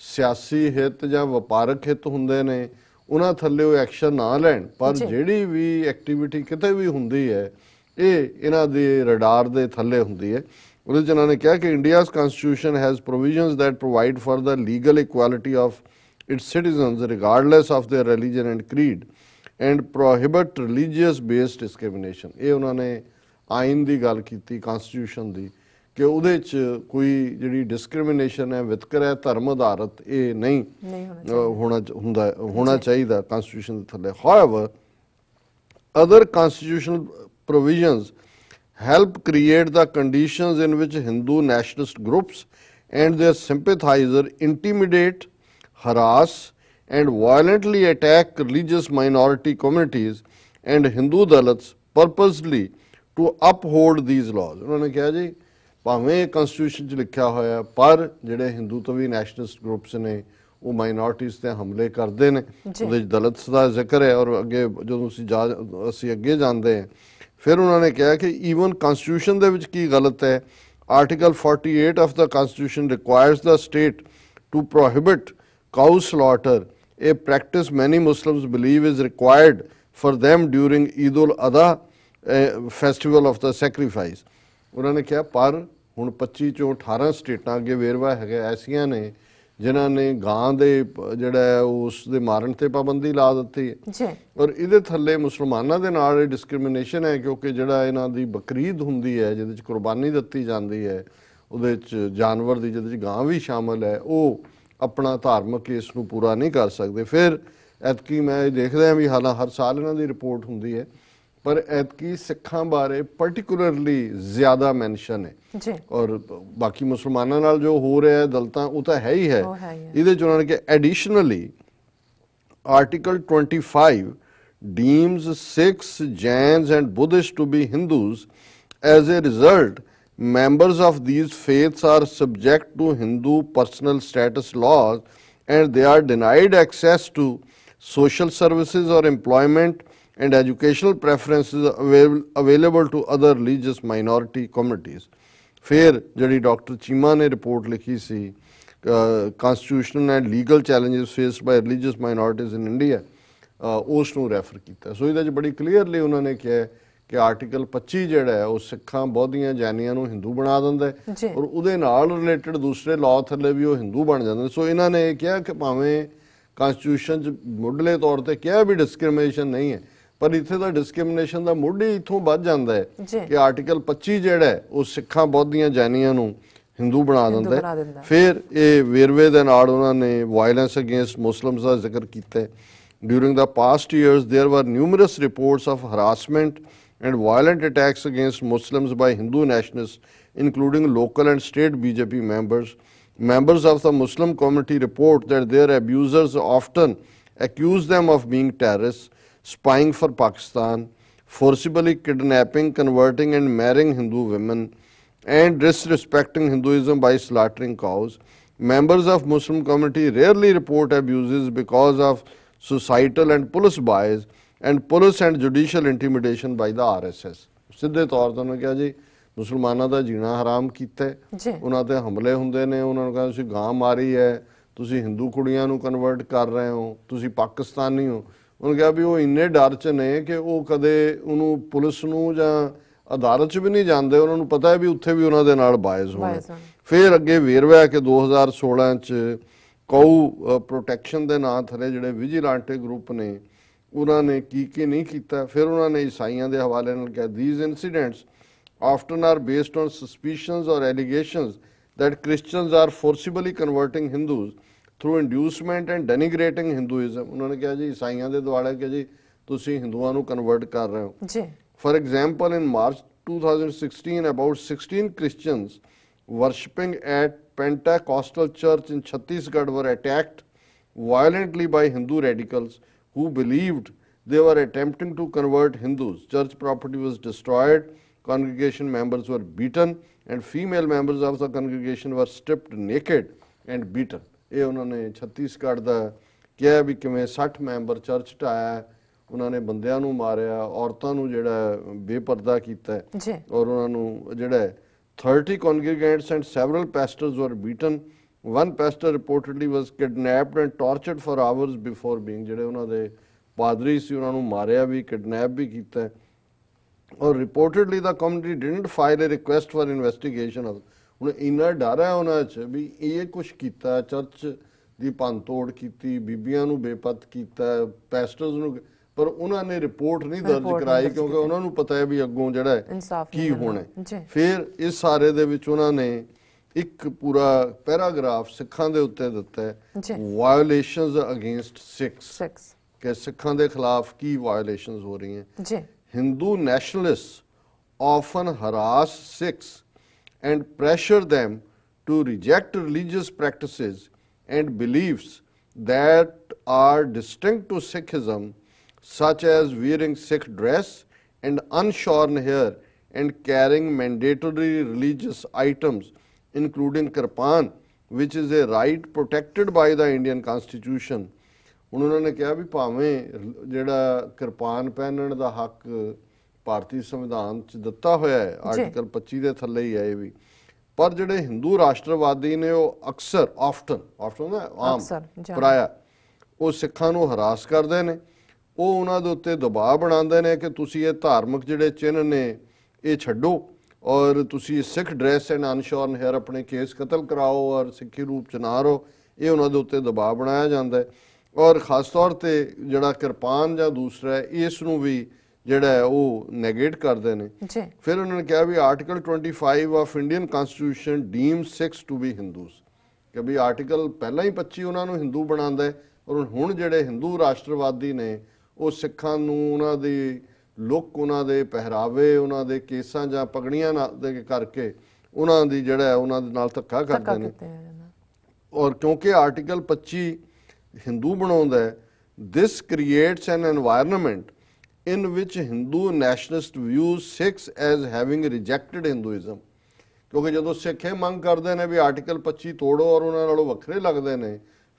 ਸਿਆਸੀ ਹਿੱਤ ਜਾਂ ਵਪਾਰਕ ਹਿੱਤ ਹੁੰਦੇ ਨੇ, ਉਹਨਾਂ ਥੱਲੇ ਉਹ ਐਕਸ਼ਨ ਨਾ ਲੈਣ, ਪਰ ਜਿਹੜੀ ਵੀ ਐਕਟੀਵਿਟੀ ਕਿਤੇ ਵੀ ਹੁੰਦੀ ਹੈ ਇਹ ਇਹਨਾਂ ਦੇ ਰਡਾਰ ਦੇ ਥੱਲੇ ਹੁੰਦੀ ਹੈ। ਉਹਦੇ 'ਚ ਇਹਨਾਂ ਨੇ ਕਿਹਾ ਕਿ India's constitution has provisions that provide for the legal equality of its citizens regardless of their religion and creed and prohibit religious based discrimination. ਇਹ ਉਹਨਾਂ ਨੇ ਆਇਨ ਦੀ ਗੱਲ ਕੀਤੀ, ਕਨਸਟੀਟਿਊਸ਼ਨ ਦੀ, ਕਿ ਉਹਦੇ 'ਚ ਕੋਈ ਜਿਹੜੀ ਡਿਸਕ੍ਰਿਮੀਨੇਸ਼ਨ ਹੈ, ਵਿਤਕਰਾ ਹੈ ਧਰਮ ਆਧਾਰਿਤ, ਇਹ ਨਹੀਂ ਹੋਣਾ ਚਾਹੀਦਾ ਕਨਸਟੀਟਿਊਸ਼ਨ ਦੇ ਥੱਲੇ। However other constitutional provisions help create the conditions in which Hindu nationalist groups and their sympathizers intimidate, harass and violently attack religious minority communities and Hindu Dalits purposely to uphold these laws। उन्होंने कहा जी भावें constitution च लिखा होया पर ਜਿਹੜੇ ਹਿੰਦੂਤਵੀ nationalist groups ਨੇ ਉਹ ਮਾਈਨੋਰਟੀਜ਼ ਤੇ ਹਮਲੇ ਕਰਦੇ ਨੇ, ਉਹਦੇ ਵਿੱਚ ਦਲਿਤਸ ਦਾ ਜ਼ਿਕਰ ਹੈ। ਔਰ ਅੱਗੇ ਜਦੋਂ ਅਸੀਂ ਅੱਗੇ ਜਾਂਦੇ ਹਾਂ ਫਿਰ ਉਹਨਾਂ ਨੇ ਕਿਹਾ ਕਿ ਈਵਨ ਕਨਸਟੀਟਿਊਸ਼ਨ ਦੇ ਵਿੱਚ ਕੀ ਗਲਤ ਹੈ। Article 48 of the constitution requires the state to prohibit cow slaughter, a practice many Muslims believe is required for them during Eid ul-Adha festival of the sacrifice। ਉਹਨਾਂ ਨੇ ਕਿਹਾ ਪਰ ਹੁਣ 25 ਚੋਂ 18 ਸਟੇਟਾਂ ਅੱਗੇ ਵੇਰਵਾ ਹੈਗਾ ਐਸੀਆਂ ਨੇ ਜਿਨ੍ਹਾਂ ਨੇ ਗਾਂ ਦੇ ਜਿਹੜਾ ਉਸ ਦੇ ਮਾਰਨ ਤੇ ਪਾਬੰਦੀ ਲਾ ਦਿੱਤੀ ਹੈ ਔਰ ਇਹਦੇ ਥੱਲੇ ਮੁਸਲਮਾਨਾਂ ਦੇ ਨਾਲ ਡਿਸਕ੍ਰਿਮੀਨੇਸ਼ਨ ਹੈ ਕਿਉਂਕਿ ਜਿਹੜਾ ਇਹਨਾਂ ਦੀ ਬਕਰੀਦ ਹੁੰਦੀ ਹੈ ਜਿਹਦੇ 'ਚ ਕੁਰਬਾਨੀ ਦਿੱਤੀ ਜਾਂਦੀ ਹੈ ਉਹਦੇ 'ਚ ਜਾਨਵਰ ਦੀ ਜਿਹਦੇ 'ਚ ਗਾਂ ਵੀ ਸ਼ਾਮਲ ਹੈ ਉਹ ਆਪਣਾ ਧਾਰਮਿਕ ਇਸ ਨੂੰ ਪੂਰਾ ਨਹੀਂ ਕਰ ਸਕਦੇ। ਫਿਰ ਐਤਕੀ ਮੈਂ ਦੇਖਦਾ ਹਾਂ ਵੀ ਹਾਲਾਂ ਹਰ ਸਾਲ ਇਹਨਾਂ ਦੀ ਰਿਪੋਰਟ ਹੁੰਦੀ ਹੈ ਪਰ ਐਤਕੀ ਸਿੱਖਾਂ ਬਾਰੇ ਪਾਰਟਿਕੂਲਰਲੀ ਜ਼ਿਆਦਾ ਮੈਂਸ਼ਨ ਹੈ ਔਰ ਬਾਕੀ ਮੁਸਲਮਾਨਾਂ ਨਾਲ ਜੋ ਹੋ ਰਿਹਾ ਹੈ ਦਲਤਾਂ ਉਹ ਤਾਂ ਹੈ ਹੀ ਹੈ। ਇਹਦੇ 'ਚ ਉਹਨਾਂ ਨੇ ਕਿ ਐਡੀਸ਼ਨਲੀ article 25 deems Sikhs, Jains and Buddhists to be Hindus. As a result, members of these faiths are subject to Hindu personal status laws and they are denied access to social services or employment and educational preferences available to other religious minority communities। फिर जड़ी doctor Cheema ने report लिखी सी constitutional and legal challenges faced by religious minorities in India, ਉਸ ਨੂੰ refer ਕੀਤਾ। ਸੋ ਇਹਦੇ 'ਚ ਬੜੀ ਕਲੀਅਰਲੀ ਉਹਨਾਂ ਨੇ ਕਿਹਾ ਕਿ ਆਰਟੀਕਲ 25 ਜਿਹੜਾ ਹੈ ਉਹ ਸਿੱਖਾਂ ਬੌਧੀਆਂ ਜੈਨੀਆਂ ਨੂੰ ਹਿੰਦੂ ਬਣਾ ਦਿੰਦਾ ਹੈ ਔਰ ਉਹਦੇ ਨਾਲ ਰਿਲੇਟਡ ਦੂਸਰੇ ਲਾਅ ਥੱਲੇ ਵੀ ਉਹ ਹਿੰਦੂ ਬਣ ਜਾਂਦੇ ਨੇ। ਸੋ ਇਹਨਾਂ ਨੇ ਇਹ ਕਿਹਾ ਕਿ ਭਾਵੇਂ ਕਨਸਟੀਟਿਊਸ਼ਨ 'ਚ ਮੁੱਢਲੇ ਤੌਰ ਤੇ ਕਿਹਾ ਵੀ ਡਿਸਕ੍ਰਿਮੀਨੇਸ਼ਨ ਨਹੀਂ ਹੈ ਪਰ ਇੱਥੇ ਤਾਂ ਡਿਸਕ੍ਰਿਮੀਨੇਸ਼ਨ ਦਾ ਮੁੱਢ ਹੀ ਇੱਥੋਂ ਵੱਧ ਜਾਂਦਾ ਹੈ ਕਿ ਆਰਟੀਕਲ 25 ਜਿਹੜਾ ਹੈ ਉਹ ਸਿੱਖਾਂ ਬੌਧੀਆਂ ਜੈਨੀਆਂ ਨੂੰ ਹਿੰਦੂ ਬਣਾ ਦਿੰਦਾ ਹੈ। ਫਿਰ ਇਹ ਵੇਰਵੇ ਦੇ ਨਾਲ ਉਹਨਾਂ ਨੇ ਵਾਇਲੈਂਸ ਅਗੇਂਸਟ ਮੁਸਲਿਮਸ ਦਾ ਜ਼ਿਕਰ ਕੀਤਾ। During the past years, there were numerous reports of harassment and violent attacks against Muslims by Hindu nationalists, including local and state BJP members. Members of the Muslim community report that their abusers often accuse them of being terrorists, spying for Pakistan, forcibly kidnapping, converting and marrying Hindu women, and disrespecting Hinduism by slaughtering cows. Members of Muslim community rarely report abuses because of societal and police bias and police and judicial intimidation by the RSS। ਸਿੱਧੇ ਤੌਰ ਤੇ ਉਹਨਾਂ ਕਿਹਾ ਜੀ ਮੁਸਲਮਾਨਾਂ ਦਾ ਜੀਣਾ ਹਰਾਮ ਕੀਤਾ ਹੈ, ਉਹਨਾਂ ਤੇ ਹਮਲੇ ਹੁੰਦੇ ਨੇ, ਉਹਨਾਂ ਨੂੰ ਕਹਿੰਦੇ ਤੁਸੀਂ ਗਾਂ ਮਾਰੀ ਹੈ, ਤੁਸੀਂ ਹਿੰਦੂ ਕੁੜੀਆਂ ਨੂੰ ਕਨਵਰਟ ਕਰ ਰਹੇ ਹੋ, ਤੁਸੀਂ ਪਾਕਿਸਤਾਨੀ ਹੋ। ਉਹਨੇ ਕਿਹਾ ਵੀ ਉਹ ਇੰਨੇ ਡਰ 'ਚ ਨੇ ਕਿ ਉਹ ਕਦੇ ਉਹਨੂੰ ਪੁਲਿਸ ਨੂੰ ਜਾਂ ਅਦਾਲਤ 'ਚ ਵੀ ਨਹੀਂ ਜਾਂਦੇ, ਉਹਨਾਂ ਨੂੰ ਪਤਾ ਹੈ ਵੀ ਉੱਥੇ ਵੀ ਉਹਨਾਂ ਦੇ ਨਾਲ ਬਾਇਸ ਹੋਣਾ। ਫਿਰ ਅੱਗੇ ਵੇਰਵਾ ਹੈ ਕਿ 2016 'ਚ ਕਾਊ ਪ੍ਰੋਟੈਕਸ਼ਨ ਦੇ ਨਾਂ ਥੱਲੇ ਜਿਹੜੇ ਵਿਜੀਲਾਂਟੇ ਗਰੁੱਪ ਨੇ ਉਹਨਾਂ ਨੇ ਕੀ ਨਹੀਂ ਕੀਤਾ। ਫਿਰ ਉਹਨਾਂ ਨੇ ਈਸਾਈਆਂ ਦੇ ਹਵਾਲੇ ਨਾਲ ਕਿਹਾ these incidents often are based on suspicions or allegations that Christians are forcibly converting Hindus through inducement and denigrating Hinduism। ਉਹਨਾਂ ਨੇ ਕਿਹਾ ਜੀ ਈਸਾਈਆਂ ਦੇ ਦੁਆਲੇ ਕਿ ਜੀ ਤੁਸੀਂ ਹਿੰਦੂਆਂ ਨੂੰ ਕਨਵਰਟ ਕਰ ਰਹੇ ਹੋ। For example, in March 2016 about 16 Christians worshipping at Pentecostal church in Chhattisgarh were attacked violently by Hindu radicals who believed they were attempting to convert Hindus. Church property was destroyed congregation members were beaten and female members of the congregation were stripped naked and beaten। ਇਹ ਉਹਨਾਂ ਨੇ ਛੱਤੀਸਗੜ੍ਹ ਦਾ ਕਿਹਾ ਵੀ ਕਿਵੇਂ 60 member church ਢਾਇਆ, ਉਹਨਾਂ ਨੇ ਬੰਦਿਆਂ ਨੂੰ ਮਾਰਿਆ, ਔਰਤਾਂ ਨੂੰ ਜਿਹੜਾ ਬੇਪਰਦਾ ਕੀਤਾ ਔਰ ਉਹਨਾਂ ਨੂੰ ਜਿਹੜਾ 30 congregants and several pastors were beaten। One pastor reportedly was kidnapped and tortured for hours before being, ਜਿਹੜੇ ਉਹਨਾਂ ਦੇ ਪਾਦਰੀ ਸੀ ਉਹਨਾਂ ਨੂੰ ਮਾਰਿਆ ਵੀ, ਕਿਡਨੈਪ ਵੀ ਕੀਤਾ। Or reportedly the community didn't file a request for investigation of. ਹੁਣ ਇੰਨਾ ਡਰ ਹੈ ਉਹਨਾਂ 'ਚ ਵੀ ਇਹ ਕੁਛ ਕੀਤਾ, ਚਰਚ ਦੀ ਭੰਨ ਤੋੜ ਕੀਤੀ, ਬੀਬੀਆਂ ਨੂੰ ਬੇਪਤ ਕੀਤਾ, ਪੈਸਟਰਸ ਨੂੰ, ਪਰ ਉਹਨਾਂ ਨੇ ਰਿਪੋਰਟ ਨਹੀਂ ਦਰਜ ਕਰਾਈ ਕਿਉਂਕਿ ਉਹਨਾਂ ਨੂੰ ਪਤਾ ਹੈ ਵੀ ਅੱਗੋਂ ਜਿਹੜਾ ਕੀ ਹੋਣਾ। ਫਿਰ ਇਸ ਸਾਰੇ ਦੇ ਵਿੱਚ ਉਹਨਾਂ ਨੇ ਇੱਕ ਪੂਰਾ ਪੈਰਾਗ੍ਰਾਫ ਸਿੱਖਾਂ ਦੇ ਉੱਤੇ ਦਿੱਤਾ ਹੈ, ਵਾਇਓਲੇਸ਼ਨਸ ਅਗੇਂਸਟ ਸਿੱਖਸ, ਕਿ ਸਿੱਖਾਂ ਦੇ ਖਿਲਾਫ ਕੀ ਵਾਇਓਲੇਸ਼ਨਸ ਹੋ ਰਹੀਆਂ। Hindu nationalist often harass Sikhs and pressure them to reject religious practices and beliefs that are distinct to Sikhism, such as wearing Sikh dress and unshorn hair and carrying mandatory religious items, including kirpan, which is a right protected by the Indian Constitution। ਹੁਣ ਉਹਨਾਂ ਨੇ ਕਿਹਾ ਵੀ ਭਾਵੇਂ ਜਿਹੜਾ ਕਿਰਪਾਨ ਪਹਿਨਣ ਦਾ ਹੱਕ ਭਾਰਤੀ ਸੰਵਿਧਾਨ 'ਚ ਦਿੱਤਾ ਹੋਇਆ ਹੈ, ਆਰਟੀਕਲ 25 ਦੇ ਥੱਲੇ ਹੀ ਹੈ ਇਹ ਵੀ, ਪਰ ਜਿਹੜੇ ਹਿੰਦੂ ਰਾਸ਼ਟਰਵਾਦੀ ਨੇ ਉਹ ਅਕਸਰ ਆਫਟਨ ਆਮ ਪ੍ਰਾਇਆ ਉਹ ਸਿੱਖਾਂ ਨੂੰ ਹਰਾਸ ਕਰਦੇ ਨੇ। ਉਹ ਉਹਨਾਂ ਦੇ ਉੱਤੇ ਦਬਾਅ ਬਣਾਉਂਦੇ ਨੇ ਕਿ ਤੁਸੀਂ ਇਹ ਧਾਰਮਿਕ ਜਿਹੜੇ ਚਿੰਨ੍ਹ ਨੇ ਇਹ ਛੱਡੋ ਔਰ ਤੁਸੀਂ ਸਿੱਖ ਡਰੈਸ ਐਂਡ ਅਨਸ਼ੋਰਨ ਹੇਅਰ ਆਪਣੇ ਕੇਸ ਕਤਲ ਕਰਾਓ ਔਰ ਸਿੱਖੀ ਰੂਪ 'ਚ ਨਾ ਰਹੋ। ਇਹ ਉਹਨਾਂ ਦੇ ਉੱਤੇ ਦਬਾਅ ਬਣਾਇਆ ਜਾਂਦਾ ਹੈ। ਔਰ ਖਾਸ ਤੌਰ 'ਤੇ ਜਿਹੜਾ ਕਿਰਪਾਨ ਜਾਂ ਦੂਸਰਾ ਇਸ ਨੂੰ ਵੀ ਜਿਹੜਾ ਹੈ ਉਹ ਨੈਗੇਟ ਕਰਦੇ ਨੇ। ਫਿਰ ਉਹਨਾਂ ਨੇ ਕਿਹਾ ਵੀ article 25 of Indian constitution deem Sikhs to be Hindus, ਕਿ ਵੀ ਆਰਟੀਕਲ ਪਹਿਲਾਂ ਹੀ 25 ਉਹਨਾਂ ਨੂੰ ਹਿੰਦੂ ਬਣਾਉਂਦਾ ਹੈ ਔਰ ਹੁਣ ਜਿਹੜੇ ਹਿੰਦੂ ਰਾਸ਼ਟਰਵਾਦੀ ਨੇ ਉਹ ਸਿੱਖਾਂ ਨੂੰ ਉਹਨਾਂ ਦੀ ਲੁੱਕ, ਉਹਨਾਂ ਦੇ ਪਹਿਰਾਵੇ, ਉਹਨਾਂ ਦੇ ਕੇਸਾਂ ਜਾਂ ਪਗੜੀਆਂ ਦੇ ਕਰਕੇ ਉਹਨਾਂ ਦੀ ਜਿਹੜਾ ਉਹਨਾਂ ਦੇ ਨਾਲ ਧੱਕਾ ਕਰਦੇ ਨੇ। ਔਰ ਕਿਉਂਕਿ ਆਰਟੀਕਲ 25 ਹਿੰਦੂ ਬਣਾਉਂਦਾ ਹੈ, this creates an environment in which Hindu nationalist views Sikhs as having rejected Hinduism। ਕਿਉਂਕਿ ਜਦੋਂ ਸਿੱਖ ਇਹ ਮੰਗ ਕਰਦੇ ਨੇ ਵੀ ਆਰਟੀਕਲ 25 ਤੋੜੋ ਔਰ ਉਹਨਾਂ ਨਾਲੋਂ ਵੱਖਰੇ ਲੱਗਦੇ ਨੇ,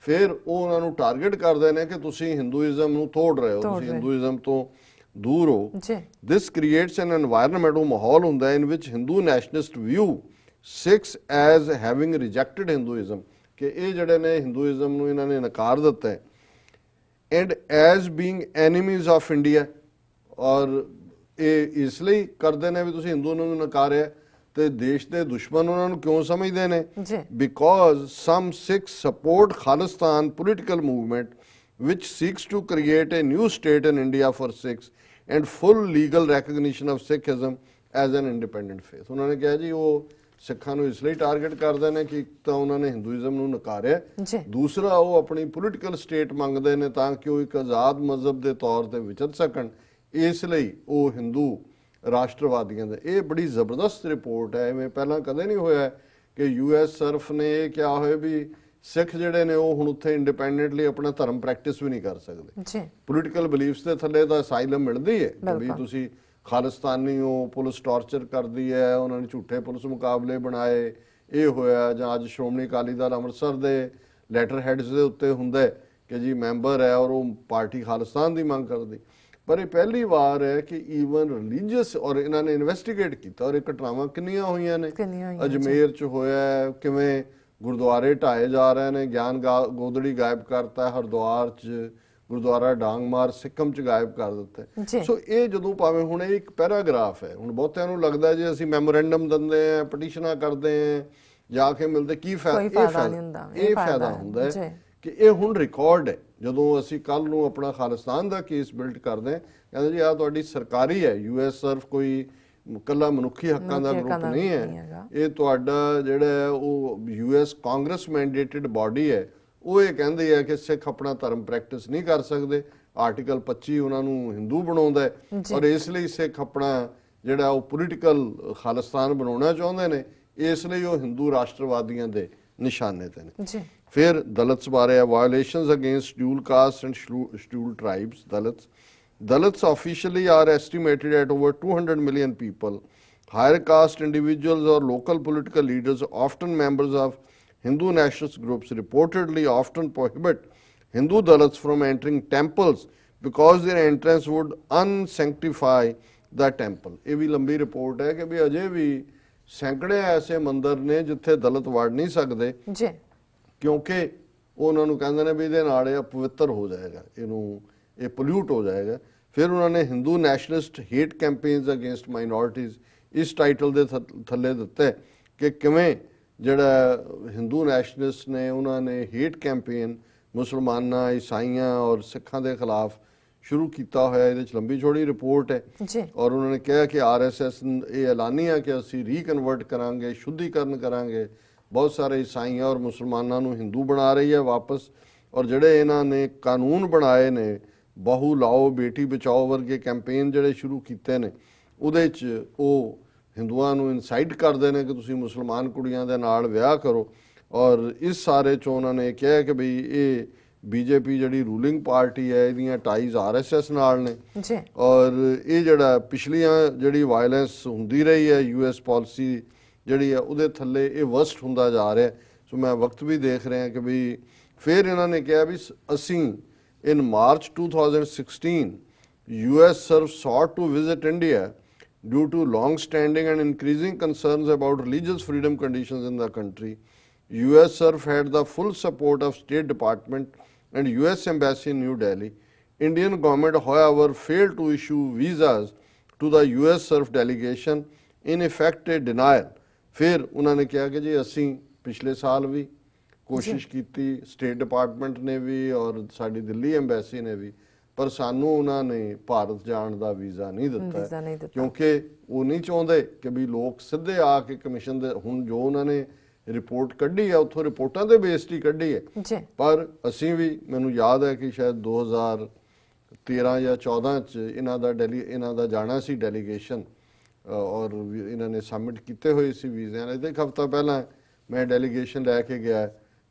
ਫਿਰ ਉਹ ਉਹਨਾਂ ਨੂੰ ਟਾਰਗੇਟ ਕਰਦੇ ਨੇ ਕਿ ਤੁਸੀਂ ਹਿੰਦੂਇਜ਼ਮ ਨੂੰ ਤੋੜ ਰਹੇ ਹੋ, ਤੁਸੀਂ ਹਿੰਦੂਇਜ਼ਮ ਤੋਂ ਦੂਰ ਹੋ। ਦਿਸ ਕ੍ਰੀਏਟਸ ਐਨ ਐਨਵਾਇਰਨਮੈਂਟ, ਉਹ ਮਾਹੌਲ ਹੁੰਦਾ ਹੈ in which Hindu nationalist view Sikhs as having rejected Hinduism, ਕਿ ਇਹ ਜਿਹੜੇ ਨੇ ਹਿੰਦੂਇਜ਼ਮ ਨੂੰ ਇਹਨਾਂ ਨੇ ਨਕਾਰ ਦਿੱਤਾ ਹੈ। And as being enemies of India, ਔਰ ਇਹ ਇਸ ਲਈ ਕਰਦੇ ਨੇ ਵੀ ਤੁਸੀਂ ਹਿੰਦੂ ਨੂੰ ਨਕਾਰਿਆ ਤੇ ਦੇਸ਼ ਦੇ ਦੁਸ਼ਮਣ ਉਹਨਾਂ ਨੂੰ ਕਿਉਂ ਸਮਝਦੇ ਨੇ? Because some Sikhs support Khalistan political movement which seeks to create a new state in India for Sikhs and full legal recognition of Sikhism as an independent faith। ਉਹਨਾਂ ਨੇ ਕਿਹਾ ਜੀ ਉਹ ਸਿੱਖਾਂ ਨੂੰ ਇਸ ਲਈ ਟਾਰਗੇਟ ਕਰਦੇ ਨੇ ਕਿ ਇੱਕ ਤਾਂ ਉਹਨਾਂ ਨੇ ਹਿੰਦੂਇਜ਼ਮ ਨੂੰ ਨਕਾਰਿਆ, ਦੂਸਰਾ ਉਹ ਆਪਣੀ ਪੋਲੀਟੀਕਲ ਸਟੇਟ ਮੰਗਦੇ ਨੇ ਤਾਂ ਕਿ ਉਹ ਇੱਕ ਆਜ਼ਾਦ ਮਜ਼ਹਬ ਦੇ ਤੌਰ ਤੇ ਵਿਚਰ ਸਕਣ, ਇਸ ਲਈ ਉਹ ਹਿੰਦੂ ਰਾਸ਼ਟਰਵਾਦੀਆਂ ਦਾ। ਇਹ ਬੜੀ ਜ਼ਬਰਦਸਤ ਰਿਪੋਰਟ ਹੈ, ਐਵੇਂ ਪਹਿਲਾਂ ਕਦੇ ਨਹੀਂ ਹੋਇਆ ਕਿ US ਸਰਫ ਨੇ ਇਹ ਕਿਹਾ ਹੋਇਆ ਵੀ ਸਿੱਖ ਜਿਹੜੇ ਨੇ ਉਹ ਹੁਣ ਉੱਥੇ ਇੰਡੀਪੈਂਡੈਂਟਲੀ ਆਪਣਾ ਧਰਮ ਪ੍ਰੈਕਟਿਸ ਵੀ ਨਹੀਂ ਕਰ ਸਕਦੇ। ਪੋਲੀਟੀਕਲ ਬਲੀਫਸ ਦੇ ਥੱਲੇ ਤਾਂ ਅਸਾਈਲਮ ਮਿਲਦੀ ਹੈ ਵੀ ਤੁਸੀਂ ਖਾਲਿਸਤਾਨੀ ਹੋ, ਪੁਲਿਸ ਟਾਰਚਰ ਕਰਦੀ ਹੈ, ਉਹਨਾਂ ਨੇ ਝੂਠੇ ਪੁਲਿਸ ਮੁਕਾਬਲੇ ਬਣਾਏ, ਇਹ ਹੋਇਆ। ਜਾਂ ਅੱਜ ਸ਼੍ਰੋਮਣੀ ਅਕਾਲੀ ਦਲ ਅੰਮ੍ਰਿਤਸਰ ਦੇ ਲੈਟਰ ਹੈਡਸ ਦੇ ਉੱਤੇ ਹੁੰਦਾ ਕਿ ਜੀ ਮੈਂਬਰ ਹੈ ਔਰ ਉਹ ਪਾਰਟੀ ਖਾਲਿਸਤਾਨ ਦੀ ਮੰਗ ਕਰਦੀ। ਪਰ ਇਹ ਪਹਿਲੀ ਵਾਰ ਹੈ ਕਿ ਈਵਨ ਰਿਲੀਜੀਅਸ, ਔਰ ਇਹਨਾਂ ਨੇ ਇਨਵੈਸਟੀਗੇਟ ਕੀਤਾ ਔਰ ਇਹ ਘਟਨਾਵਾਂ ਕਿੰਨੀਆਂ ਹੋਈਆਂ ਨੇ। ਅਜਮੇਰ 'ਚ ਹੋਇਆ, ਕਿਵੇਂ ਗੁਰਦੁਆਰੇ ਢਾਏ ਜਾ ਰਹੇ ਨੇ, ਗਿਆਨ ਗੋਦੜੀ ਗਾਇਬ ਕਰਤਾ, ਹਰਿਦੁਆਰ 'ਚ ਗੁਰਦੁਆਰਾ ਡਾਂਗਮਾਰ ਸਿੱਕਮ 'ਚ ਗਾਇਬ ਕਰ ਦਿੱਤਾ। ਸੋ ਇਹ ਜਦੋਂ ਭਾਵੇਂ ਹੁਣ ਇਹ ਇੱਕ ਪੈਰਾਗ੍ਰਾਫ ਹੈ, ਹੁਣ ਬਹੁਤਿਆਂ ਨੂੰ ਲੱਗਦਾ ਜੇ ਅਸੀਂ ਮੈਮੋਰੈਂਡਮ ਦਿੰਦੇ ਆ, ਪਟੀਸ਼ਨਾਂ ਕਰਦੇ ਆ, ਜਾ ਕੇ ਮਿਲਦੇ, ਕੀ ਫਾਇਦਾ? ਇਹ ਫਾਇਦਾ ਹੁੰਦਾ ਹੈ ਕਿ ਇਹ ਹੁਣ ਰਿਕਾਰਡ ਹੈ। ਜਦੋਂ ਅਸੀਂ ਕੱਲ ਨੂੰ ਆਪਣਾ ਖਾਲਿਸਤਾਨ ਦਾ ਕੇਸ ਬਿਲਡ ਕਰਦੇ, ਕਹਿੰਦੇ ਜੀ ਆਹ ਤੁਹਾਡੀ ਸਰਕਾਰੀ ਹੈ, US ਸਰਫ ਕੋਈ ਕੱਲਾ ਮਨੁੱਖੀ ਹੱਕਾਂ ਦਾ ਗਰੁੱਪ ਨਹੀਂ ਹੈ, ਇਹ ਤੁਹਾਡਾ ਜਿਹੜਾ ਉਹ US ਕਾਂਗਰਸ ਮੈਂਡੇਟਡ ਬਾਡੀ ਹੈ, ਉਹ ਇਹ ਕਹਿੰਦੇ ਆ ਕਿ ਸਿੱਖ ਆਪਣਾ ਧਰਮ ਪ੍ਰੈਕਟਿਸ ਨਹੀਂ ਕਰ ਸਕਦੇ। ਆਰਟੀਕਲ 25 ਉਹਨਾਂ ਨੂੰ ਹਿੰਦੂ ਬਣਾਉਂਦਾ ਹੈ ਔਰ ਇਸ ਲਈ ਸਿੱਖ ਆਪਣਾ ਜਿਹੜਾ ਉਹ ਪੋਲੀਟੀਕਲ ਖਾਲਿਸਤਾਨ ਬਣਾਉਣਾ ਚਾਹੁੰਦੇ ਨੇ, ਇਸ ਲਈ ਉਹ ਹਿੰਦੂ ਰਾਸ਼ਟਰਵਾਦੀਆਂ ਦੇ ਨਿਸ਼ਾਨੇ ਤੇ ਨੇ। ਫਿਰ ਦਲਿਤਸ ਬਾਰੇ ਆ, violations against dual caste and scheduled tribes. Dalits officially are estimated at over 200 million people higher caste individuals or local political leaders, often members of Hindu nationalist groups, reportedly often prohibit Hindu Dalits from entering temples because their entrance would unsanctify the temple. ਇਹ ਵੀ ਲੰਬੀ report ਹੈ ਕਿ ਵੀ ਅਜੇ ਵੀ ਸੈਂਕੜੇ ਐਸੇ ਮੰਦਰ ਨੇ ਜਿੱਥੇ ਦਲਿਤ ਵੜ ਨਹੀਂ ਸਕਦੇ ਜੀ, ਕਿਉਂਕਿ ਉਹਨਾਂ ਨੂੰ ਕਹਿੰਦੇ ਨੇ ਵੀ ਇਹਦੇ ਨਾਲ ਇਹ ਅਪਵਿੱਤਰ ਹੋ ਜਾਏਗਾ, ਇਹਨੂੰ ਇਹ ਪੋਲਿਊਟ ਹੋ ਜਾਏਗਾ। ਫਿਰ ਉਹਨਾਂ ਨੇ Hindu nationalist hate campaigns against minorities ਇਸ ਟਾਈਟਲ ਦੇ ਥੱਲੇ ਦਿੱਤੇ ਕਿ ਕਿਵੇਂ ਜਿਹੜਾ ਹਿੰਦੂ ਨੈਸ਼ਨਲਿਸਟ ਨੇ ਉਹਨਾਂ ਨੇ ਹੇਟ ਕੈਂਪੇਨ ਮੁਸਲਮਾਨਾਂ, ਈਸਾਈਆਂ ਔਰ ਸਿੱਖਾਂ ਦੇ ਖਿਲਾਫ ਸ਼ੁਰੂ ਕੀਤਾ ਹੋਇਆ। ਇਹਦੇ 'ਚ ਲੰਬੀ ਚੌੜੀ ਰਿਪੋਰਟ ਹੈ ਔਰ ਉਹਨਾਂ ਨੇ ਕਿਹਾ ਕਿ RSS ਇਹ ਐਲਾਨੀਆ ਕਿ ਅਸੀਂ ਰੀਕਨਵਰਟ ਕਰਾਂਗੇ, ਸ਼ੁੱਧੀਕਰਨ ਕਰਾਂਗੇ, ਬਹੁਤ ਸਾਰੇ ਈਸਾਈਆਂ ਔਰ ਮੁਸਲਮਾਨਾਂ ਨੂੰ ਹਿੰਦੂ ਬਣਾ ਰਹੀ ਹੈ ਵਾਪਸ। ਔਰ ਜਿਹੜੇ ਇਹਨਾਂ ਨੇ ਕਾਨੂੰਨ ਬਣਾਏ ਨੇ, ਬਹੂ ਲਾਓ ਬੇਟੀ ਬਚਾਓ ਵਰਗੇ ਕੈਂਪੇਨ ਜਿਹੜੇ ਸ਼ੁਰੂ ਕੀਤੇ ਨੇ, ਉਹਦੇ 'ਚ ਉਹ ਹਿੰਦੂਆਂ ਨੂੰ ਇਨਸਾਈਟ ਕਰਦੇ ਨੇ ਕਿ ਤੁਸੀਂ ਮੁਸਲਮਾਨ ਕੁੜੀਆਂ ਦੇ ਨਾਲ ਵਿਆਹ ਕਰੋ। ਔਰ ਇਸ ਸਾਰੇ 'ਚ ਉਹਨਾਂ ਨੇ ਕਿਹਾ ਕਿ ਬਈ ਇਹ BJP ਜਿਹੜੀ ਰੂਲਿੰਗ ਪਾਰਟੀ ਹੈ ਇਹਦੀਆਂ ਟਾਈਜ਼ RSS ਨਾਲ ਨੇ ਜੀ। ਔਰ ਇਹ ਜਿਹੜਾ ਪਿਛਲੀਆਂ ਜਿਹੜੀ ਵਾਇਲੈਂਸ ਹੁੰਦੀ ਰਹੀ ਹੈ US ਪਾਲਿਸੀ ਜਿਹੜੀ ਹੈ ਉਹਦੇ ਥੱਲੇ ਇਹ ਵਰਸਟ ਹੁੰਦਾ ਜਾ ਰਿਹਾ। ਸੋ ਮੈਂ ਵਕਤ ਵੀ ਦੇਖ ਰਿਹਾ ਕਿ ਵੀ ਫਿਰ ਇਹਨਾਂ ਨੇ ਕਿਹਾ ਵੀ ਅਸੀਂ in March 2016 US SURF sought to visit India due to long-standing and increasing concerns about religious freedom conditions in the country. US SURF had the full support of State Department and US Embassy in New Delhi. Indian government, however, failed to issue visas to the US SURF delegation, in effect a denial. ਫਿਰ ਉਹਨਾਂ ਨੇ ਕਿਹਾ ਕਿ ਜੀ ਅਸੀਂ ਪਿਛਲੇ ਸਾਲ ਵੀ ਕੋਸ਼ਿਸ਼ ਕੀਤੀ, ਸਟੇਟ ਡਿਪਾਰਟਮੈਂਟ ਨੇ ਵੀ ਔਰ ਸਾਡੀ ਦਿੱਲੀ ਐਮਬੈਸੀ ਨੇ ਵੀ, ਪਰ ਸਾਨੂੰ ਉਹਨਾਂ ਨੇ ਭਾਰਤ ਜਾਣ ਦਾ ਵੀਜ਼ਾ ਨਹੀਂ ਦਿੱਤਾ ਕਿਉਂਕਿ ਉਹ ਨਹੀਂ ਚਾਹੁੰਦੇ ਕਿ ਵੀ ਲੋਕ ਸਿੱਧੇ ਆ ਕੇ ਕਮਿਸ਼ਨ ਦੇ, ਹੁਣ ਜੋ ਉਹਨਾਂ ਨੇ ਰਿਪੋਰਟ ਕੱਢੀ ਹੈ ਉੱਥੋਂ ਰਿਪੋਰਟਾਂ ਦੇ ਬੇਸ ਹੀ ਕੱਢੀ ਹੈ। ਪਰ ਅਸੀਂ ਵੀ, ਮੈਨੂੰ ਯਾਦ ਹੈ ਕਿ ਸ਼ਾਇਦ 2013 ਜਾਂ 14 ਚ ਇਹਨਾਂ ਦਾ ਜਾਣਾ ਸੀ ਡੈਲੀਗੇਸ਼ਨ ਔਰ ਇਹਨਾਂ ਨੇ ਸਬਮਿਟ ਕੀਤੇ ਹੋਏ ਸੀ ਵੀਜ਼ਿਆਂ। ਇਹਦੇ ਇੱਕ ਹਫ਼ਤਾ ਪਹਿਲਾਂ ਮੈਂ ਡੈਲੀਗੇਸ਼ਨ ਲੈ ਕੇ ਗਿਆ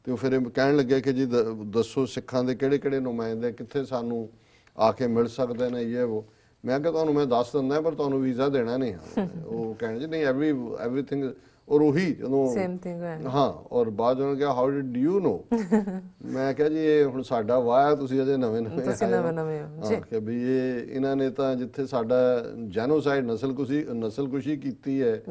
ਤੇ ਉਹ ਫਿਰ ਕਹਿਣ ਲੱਗੇ ਕਿ ਜੀ ਦੱਸੋ ਸਿੱਖਾਂ ਦੇ ਕਿਹੜੇ ਕਿਹੜੇ ਨੁਮਾਇੰਦੇ ਕਿੱਥੇ ਸਾਨੂੰ ਆ ਕੇ ਮਿਲ ਸਕਦੇ ਨੇ, ਇਹ ਉਹ। ਮੈਂ ਕਿਹਾ ਤੁਹਾਨੂੰ ਮੈਂ ਦੱਸ ਦਿੰਦਾ ਪਰ ਤੁਹਾਨੂੰ ਵੀਜ਼ਾ ਦੇਣਾ ਨਹੀਂ। ਉਹ ਕਹਿਣ ਜੀ ਨਹੀਂ ਐਵਰੀਥਿੰਗ, ਔਰ ਉਹੀ ਜਦੋਂ ਹਾਂ ਔਰ ਬਾਅਦ ਉਹਨਾਂ ਕਿਹਾ ਹਾਊ ਡਿਡ ਯੂ ਨੋ, ਮੈਂ ਕਿਹਾ ਜੀ ਇਹ ਹੁਣ ਸਾਡਾ ਵਾਹ, ਤੁਸੀਂ ਅਜੇ ਨਵੇਂ ਨਵੇਂ ਕਿ ਵੀ ਇਹ ਇਹਨਾਂ ਨੇ ਤਾਂ ਜਿੱਥੇ ਸਾਡਾ ਜੈਨੋਸਾਈਡ ਨਸਲਕੁਸ਼ੀ ਕੀਤੀ ਹੈ